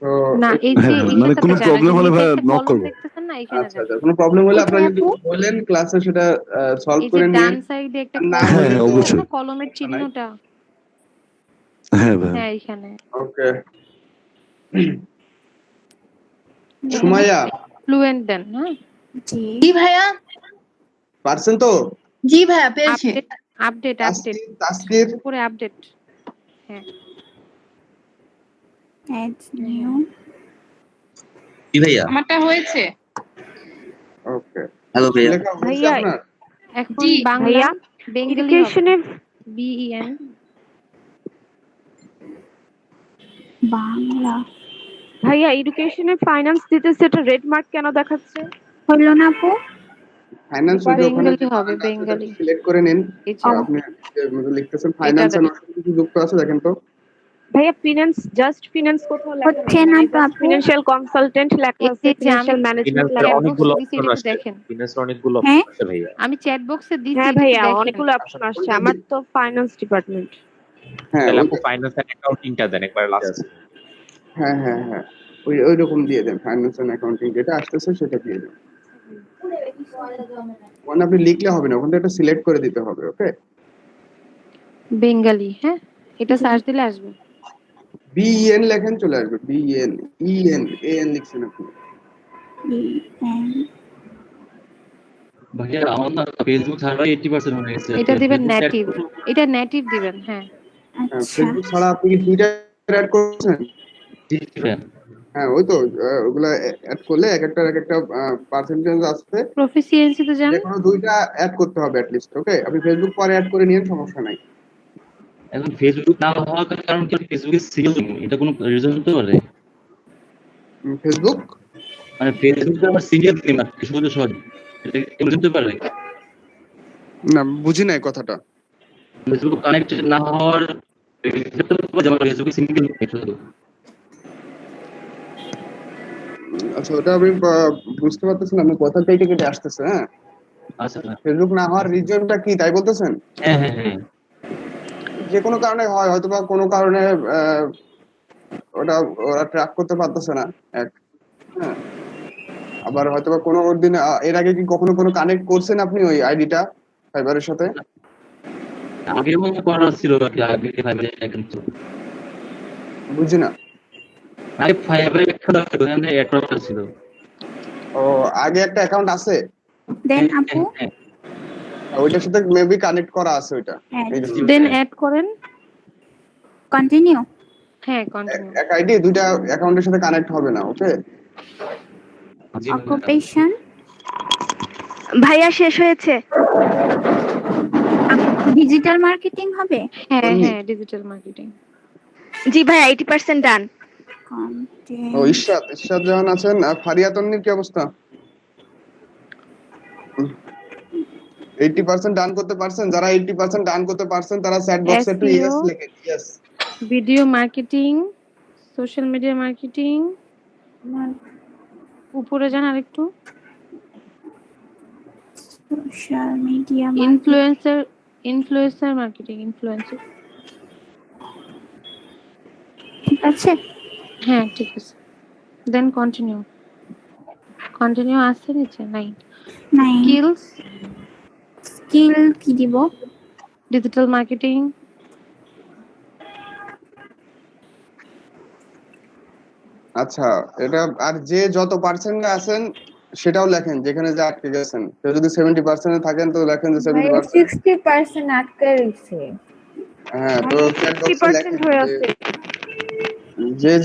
তো না এই যে মানে কোনো প্রবলেম হলে ভাই নক করব। দেখতেছেন না এখানে আচ্ছা আচ্ছা, কোনো প্রবলেম হলে আপনারা যদি বলেন ক্লাসে সেটা সলভ করে নিন। ডান সাইডে একটা হ্যাঁ অবশ্যই কলমের চিহ্নটা, হ্যাঁ ভাই হ্যাঁ এখানে। ওকে সুমাইয়া ফ্লুয়েন্ট দেন। হ্যাঁ জি ভাইয়া। পারছেন তো? জি ভাইয়া পেয়েছি। আপডেট তাসকির উপরে আপডেট। হ্যাঁ এড নিউ। কি ভাইয়া? আমারটা হয়েছে। ওকে হ্যালো ভাইয়া। লেখা হয়েছে ভাইয়া আপনার? এখন বাংলা বেঙ্গলি BEN বাংলা। ভাইয়া এডুকেশনে ফাইন্যান্স দিতে সেটা রেড মার্ক কেন দেখাচ্ছে? হলো না আপু? ফাইন্যান্স বেঙ্গলি হবে, বেঙ্গলি সিলেক্ট করে নিন। এই যে আপনি লিখতেছেন ফাইন্যান্স এর কিছু যুক্ত আছে দেখেন তো। ভাইয়া ফিনান্স, জাস্ট ফিনান্স কোথাও লেখা হচ্ছে না তো আপু। ফিনান্সিয়াল কনসালটেন্ট লেখা আছে, ফিনান্সিয়াল ম্যানেজমেন্ট লেখা আছে। অনেকগুলো অপশন আসছে, দেখেন ফিনান্সের অনেকগুলো অপশন আছে ভাইয়া। আমি চ্যাট বক্সে দিছি। হ্যাঁ ভাইয়া অনেকগুলো অপশন আসছে, আমার তো ফাইন্যান্স ডিপার্টমেন্ট। হ্যাঁ তাহলে আপু ফাইন্যান্স এন্ড অ্যাকাউন্টিংটা দেন একবার লাস্ট। হ্যাঁ হ্যাঁ হ্যাঁ ওই রকম দিয়ে দেন, ফাইন্যান্স এন্ড অ্যাকাউন্টিং যেটা আসতেছে সেটা দিয়ে দেন। ওখানে আপনি লিখলে হবে না, ওখানে একটা সিলেক্ট করে দিতে হবে। ওকে বেঙ্গলি, হ্যাঁ এটা সার্চ দিলে আসবে। BEN লেখেন চলে আসবে, BEN EN লিখছেন আপনি। ভাইয়া আমার না ফেসবুক সার্ভার 80% হয়ে গেছে। এটা দিবেন নেটিভ, এটা নেটিভ দিবেন। হ্যাঁ ফেসবুক ছাড়া আপনি কি টুইটার অ্যাড করছেন? হ্যাঁ ওই তো ওগুলা অ্যাড করলে এক একটা পার্সেন্টেজ আসছে, প্রফিসিয়েন্সি তো জানেন, যেকোনো দুইটা অ্যাড করতে হবে অ্যাট লিস্ট। ওকে আপনি ফেসবুক পরে অ্যাড করে নিন, সমস্যা নাই। এখন ফেসবুক না হওয়ার কারণ কি ফেসবুকে সিরিয়াল এটা কোনো রিজন হতে পারে? ফেসবুক মানে ফেসবুকে আমার সিরিয়াল নেই না শুধু সহজ এটা কি হতে পারে? না বুঝি নাই কথাটা। ফেসবুক কানেক্ট না হওয়ার যেমন ফেসবুকে সিঙ্গেল শুধু। আচ্ছা ওটা আমি বুঝতে পারতেছি না, আমি কথা কেটে কেটে আসতেছে। হ্যাঁ আচ্ছা ফেসবুক না হওয়ার রিজনটা কি তাই বলতেছেন? হ্যাঁ হ্যাঁ হ্যাঁ যে কোনো কারণে হয়, হয়তো বা কোনো কারণে ওটা ওরা ট্র্যাক করতে পারতেছে না এক। হ্যাঁ আবার হয়তো বা কোনো দিন এর আগে কি কখনো কোনো কানেক্ট করছেন আপনি ওই আইডিটা ফাইবারের সাথে? আগে মনে করা ছিল আগে ফাইবারে কিন্তু বুঝি না। আগে ফাইবারে একটা অ্যাকাউন্ট ছিল। ও আগে একটা অ্যাকাউন্ট আছে দেন আপু ওইটার সাথে মেবি কানেক্ট করা আছে ওইটা। দেন অ্যাড করেন, কন্টিনিউ। হ্যাঁ কন্টিনিউ। এক আইডি দুইটা অ্যাকাউন্টের সাথে কানেক্ট হবে না, ওকে? অকুপেশন ভাইয়া শেষ হয়েছে। ডিজিটাল মার্কেটিং হবে? হ্যাঁ হ্যাঁ ডিজিটাল মার্কেটিং। জি ভাইয়া 80% ডান। ও ইরশাদ জাহান আছেন। আর ফারিয়া তন্নির কি অবস্থা? 80% ডান করতে পারছেন? যারা 80% ডান করতে পারছেন তারা চ্যাট বক্সে একটু ইয়েস লিখেন। Yes. Video marketing, social media marketing, উপরে যান আরেকটু। Social media influencer marketing, influencer. ঠিক আছে? হ্যাঁ ঠিক আছে। দেন কন্টিনিউ আসছে নিচে? নাই। স্কিল কি দিব? Digital marketing. আচ্ছা, এটা আর যে যত পার্সেন্টে আছেন সেটাও লেখেন, যেখানে যে আটকে গেছেন। তো যদি 70% এ থাকেন তো লেখেন যে 70%। 60% আটকে রয়েছে। হ্যাঁ, তো চ্যাট বক্সে লেখেন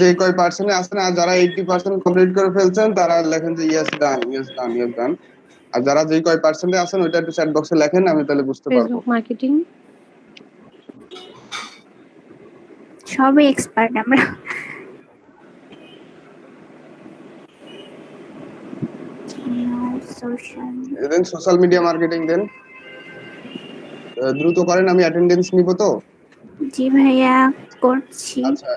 যে কয় পার্সেন্টে আছেন, আর যারা 80% কমপ্লিট করে ফেলছেন তারা লেখেন যে ইয়েস ডান, ইয়েস ডান, ইয়েস ডান। আর যারা যে কয় পার্সেন্টে আছেন ওইটা একটু চ্যাট বক্সে লেখেন, আমি তাহলে বুঝতে পারবো। Facebook marketing. সবে এক্সপার্ট আমরা। সোশ্যাল মিডিয়া মার্কেটিং দেন। দ্রুত করেন, আমি অ্যাটেন্ডেন্স নিব তো। জি ভাইয়া করছি। আচ্ছা,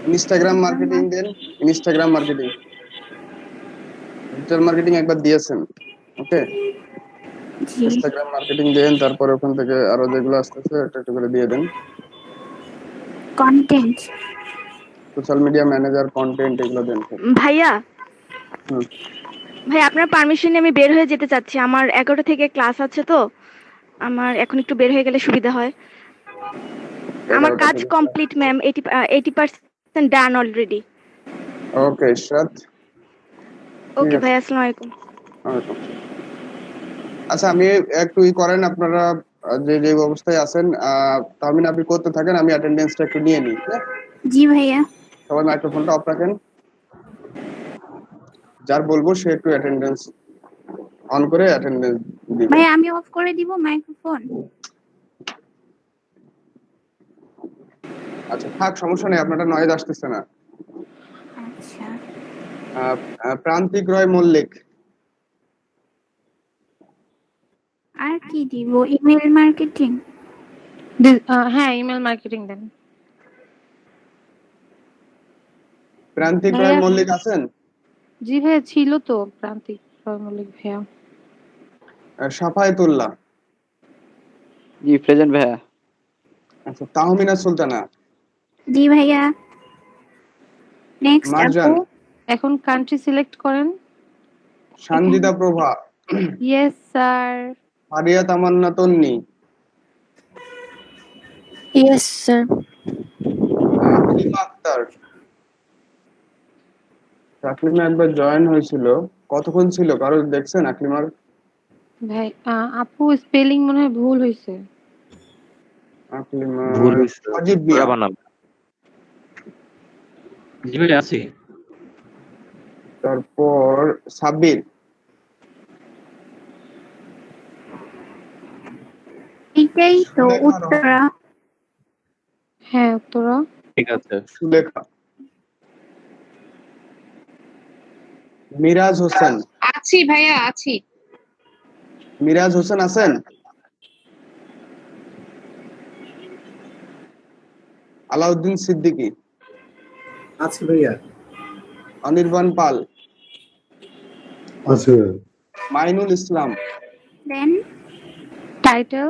ইনস্টাগ্রাম মার্কেটিং দেন। ইনস্টাগ্রাম মার্কেটিং, ডিজিটাল মার্কেটিং একবার দিয়েছেন, ওকে? ইনস্টাগ্রাম মার্কেটিং দেন, তারপর ওখান থেকে আরো যেগুলো আসতেছে একটা একটা করে দিয়ে দেন। Content, social media manager, content, এগুলো দেন। ভাইয়া ভাই আপনার পারমিশনে আমি বের হয়ে যেতে চাচ্ছি। আমার 11টা থেকে ক্লাস আছে, তো আমার এখন একটু বের হয়ে গেলে সুবিধা হয়। আমার কাজ কমপ্লিট ম্যাম, 80% ডান অলরেডি। ওকে ইরশাদ। ওকে ভাই, আসসালামু আলাইকুম। আচ্ছা, আমি একটু করেন, আপনারা যে অবস্থায় আছেন তাহমিন আপনি করতে থাকেন, আমি অ্যাটেন্ডেন্সটা একটু নিয়ে নিই। জি ভাইয়া। সবাই মাইক্রোফোনটা অফ রাখেন। যার বলবো সে একটু অ্যাটেন্ডেন্স অন করে অ্যাটেন্ডেন্স দিবে। ভাই আমি অফ করে দিব মাইক্রোফোন। আচ্ছা থাক, সমস্যা নেই, আপনারটা নয়েজ আসতেছে না। আচ্ছা, প্রান্তিক রয় মল্লিক। আর কি দিব? Email marketing. হ্যাঁ ইমেল মার্কেটিং দেন। প্রান্তিক রয় মল্লিক আছেন? জি ভাইয়া ছিল তো প্রান্তিক রয় মল্লিক ভাইয়া। সাফায়েতুল্লাহ। জি প্রেজেন্ট ভাইয়া। আচ্ছা, তাহমিনা সুলতানা। জি ভাইয়া। নেক্সট আপু। এখন কান্ট্রি সিলেক্ট করেন। Sanjida Prova. Yes sir. Faria Tamanna Tonni. Yes sir. Aklima Akter. Aklima একবার জয়েন হয়েছিল, কতক্ষণ ছিল কারো দেখছেন আকলিমার? ভাই আপু স্পেলিং মনে হয় ভুল হয়েছে। আকলিমা ভুল হয়েছে, আজিব মিয়া বানাম। জি ভাই আছি। তারপর সাব্বির। এটাই তো উত্তরা। হ্যাঁ উত্তরা। ঠিক আছে। সুলেখা। মিরাজ হোসেন। আছি ভাইয়া আছি। মিরাজ হোসেন আছেন? আলাউদ্দিন সিদ্দিকী। আছি ভাইয়া। অনির্বাণ পাল। আছে। মাইনুল ইসলাম। দেন টাইটেল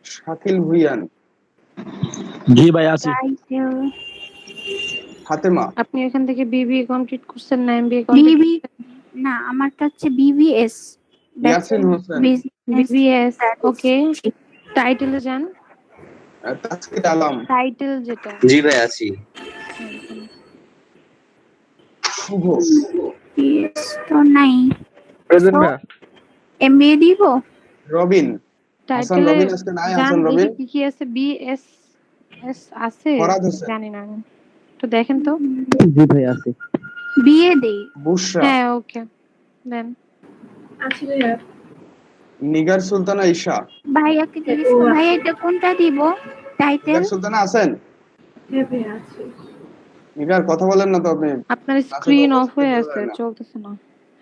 শাকিল ভুইয়ান। জি ভাই আছি। টাইটেল ফাতেমা। আপনি এখান থেকে বিবিএ কমপ্লিট করছেন না এমবিএ বিবি? না, আমারটা হচ্ছে বিবিএস। ইয়াসিন হোসেন। বিবিএস ওকে। টাইটেলে যান। তাসকিদ আলম। টাইটেল যেটা। জি ভাই আছি। শুভ। ইয়েস তো নাই। প্রেজেন্ট ভাই। এমবিএ দিব? রবিন। হাসান টাইটেলে রবিন আজকে নাই। যান হাসান রবিন। দেখি কি কি আছে। বিএস Yes, আছে ফরহাদ হোসেন, জানি না আমি। একটু দেখেন তো। জি ভাই আছে। বিয়ে দেই। বুশরা, হ্যাঁ ওকে দেন। আচ্ছা ভাইয়া। নিগার সুলতানা ঈশা। ভাইয়াকে জিজ্ঞেস করো, ভাইয়া এটা কোনটা দিব টাইটেল? নিগার সুলতানা আছেন? হ্যাঁ ভাইয়া আছে। নিগার কথা বলেন না তো আপনি। আপনার ক্লাসে তো স্ক্রিন অফ উপস্থিত হয়ে বোঝা আছে, যায় না। চলতেছে না।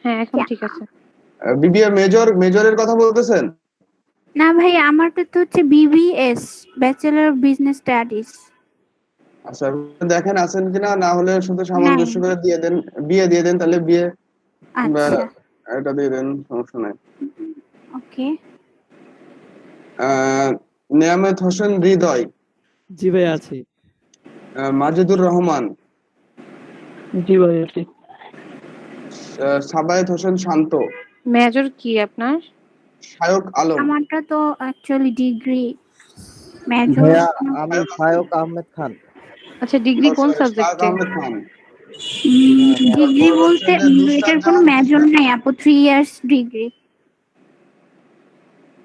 হ্যাঁ এখন ঠিক আছে। বিবিএ মেজরের কথা বলতেছেন? না ভাইয়া, আমারটা তো হচ্ছে BBS, bachelor of business studies. আচ্ছা দেখেন আছেন কিনা, না হলে শুধু নাই। সামঞ্জস্য করে দিয়ে দেন, বিয়ে দিয়ে দেন, তাহলে বিয়ে কিংবা আচ্ছা এটা দিয়ে দেন, সমস্যা নাই। ওকে। নিয়ামত হোসেন হৃদয়। জি ভাই আছি। মাজিদুর রহমান। জি ভাই আছি। সাবায়েত হোসেন শান্ত। মেজর কি আপনার? শায়ক আলম। আমারটা তো অ্যাকচুয়ালি ডিগ্রি মেজর। ভাইয়া আমি শায়ক আহমেদ খান। আচ্ছা ডিগ্রি কোন শায়ক সাবজেক্টে? আহমেদ খান। ডিগ্রি বলতে এটার কোনো মেজর নাই আপু, 3 ইয়ার্স ডিগ্রি।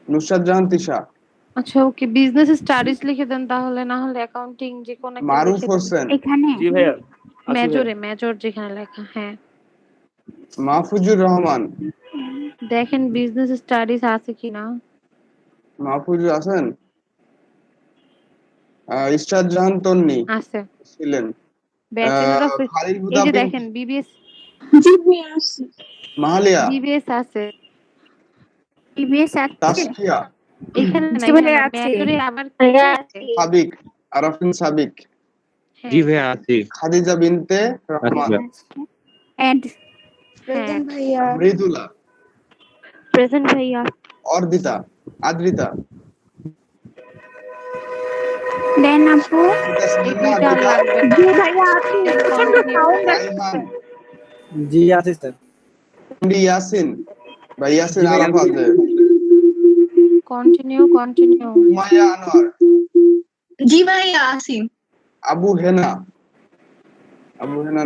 নুসরাত জাহান তিশা। আচ্ছা ওকে, বিজনেস স্টাডিজ লিখে দেন তাহলে, না হলে অ্যাকাউন্টিং যে কোন একটা মারুফ লিখে দেন। হোসেন। এখানে জি ভাইয়া। মেজর যেখানে লেখা। হ্যাঁ মাহফুজুর রহমান। দেখেন বিজনেস স্টাডিজ আছে কিনা। মাহফুজুর আছেন? ইশরাত জাহান তন্নি আছে। ছিলেন। ব্যাচেলর অফ, খালিল এই হুদা যে বিন দেখেন বিবিএস। জি ভাইয়া আছে। মাহালিয়া। বিবিএস আছে বিবিএস আছে তাসকিয়া। এখানে না, জি ভাইয়া এখানে আছে। মেজরে আবার কি ভাইয়া আছে? আছে। সাবিক, আরাফিন সাবিক। হ্যাঁ, জি ভাইয়া আছি। খাদিজা বিনতে রহমান। এন্ড হ্যাঁ ভাইয়া। মৃদুলা। প্রেজেন্ট ভাইয়া। অর্দিতা, আদ্রিতা। দেন আপু। এই দুইটা আর লাগবে না। জি ভাইয়া আছে। Then প্রচন্ড continue. সাউন্ড রাইহান। জি আছি স্যার। ইয়াসিন বা ইয়াসিন জি ভাইয়া। আরাফ আছে। Continue Umayya Anwar. জি ভাইয়া আছি। আবু হেনা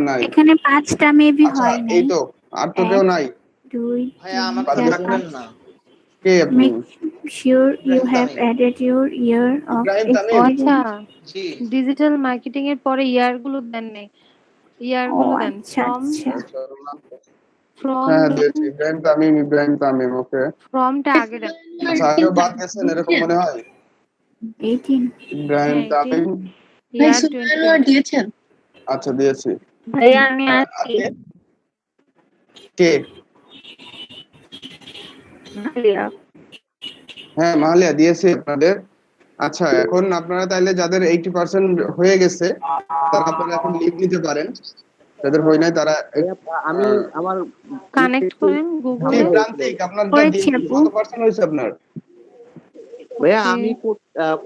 নাই। এখানে 5টা মেবি আচ্ছা হয় নাই। এই তো, আর তো কেউ নাই। 2 ভাইয়া আমাকে বাদ গেছে। রাখবেন না। কে আপনি? Make sure you Ibrahim have Tamim. added your year of Ibrahim Tamim. আচ্ছা experience. জি। ডিজিটাল মার্কেটিং এর পরে ইয়ার গুলো দেন নাই। ইয়ার ও গুলো দেন। আচ্ছা আচ্ছা। হ্যাঁ দিয়েছি, ইব্রাহিম তামিম ওকে। ফ্রমটা আগে দেন। আচ্ছা কেউ বাদ গেছেন এরকম মনে হয়? 18 ইব্রাহিম হ্যাঁ, তামিম। ইয়ার 20 দিয়েছেন? আচ্ছা দিয়েছি। ভাইয়া আমি আছি। কে? ভাইয়া হ্যাঁ মাহালিয়া দিয়েছি আপনাদের। আচ্ছা এখন আপনারা তাইলে যাদের 80% হয়ে গেছে তারা আপনারা এখন লিভ নিতে পারেন, যাদের হয় নাই তারা আমি আমার কানেক্ট করেন জি গুগলে। প্রান্তিক আপনার করেছি আপু। কত পার্সেন্ট হয়েছে আপনার? ভাইয়া আমি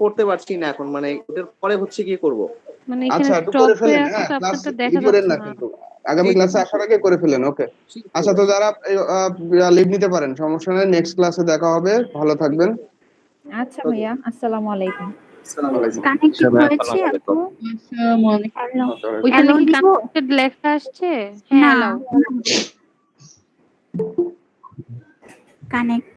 করতে পারছি না এখন, মানে ওটার পরে হচ্ছে কি করব? মানে এখানে আচ্ছা একটু স্টপ করে হয়ে ফেলেন, আছে হ্যাঁ তো ক্লাস আপনারটা দেখা করেন যাচ্ছে না না। কিন্তু আগামী ক্লাসে আসার আগে করে ফেলেন। ওকে আচ্ছা, তো যারা লিভ নিতে পারেন, সমস্যা নেই, নেক্সট ক্লাসে দেখা হবে, ভালো থাকবেন। আচ্ছা ভাইয়া, আসসালামু আলাইকুম। আসসালামু আলাইকুম। কানেক্ট হয়েছে আপু। আসসালামু আলাইকুম। হ্যালো। ওইখানে কি দিব? কানেক্টেড লেখা আসছে? হ্যাঁ না অ্যালাউ। কানেক্ট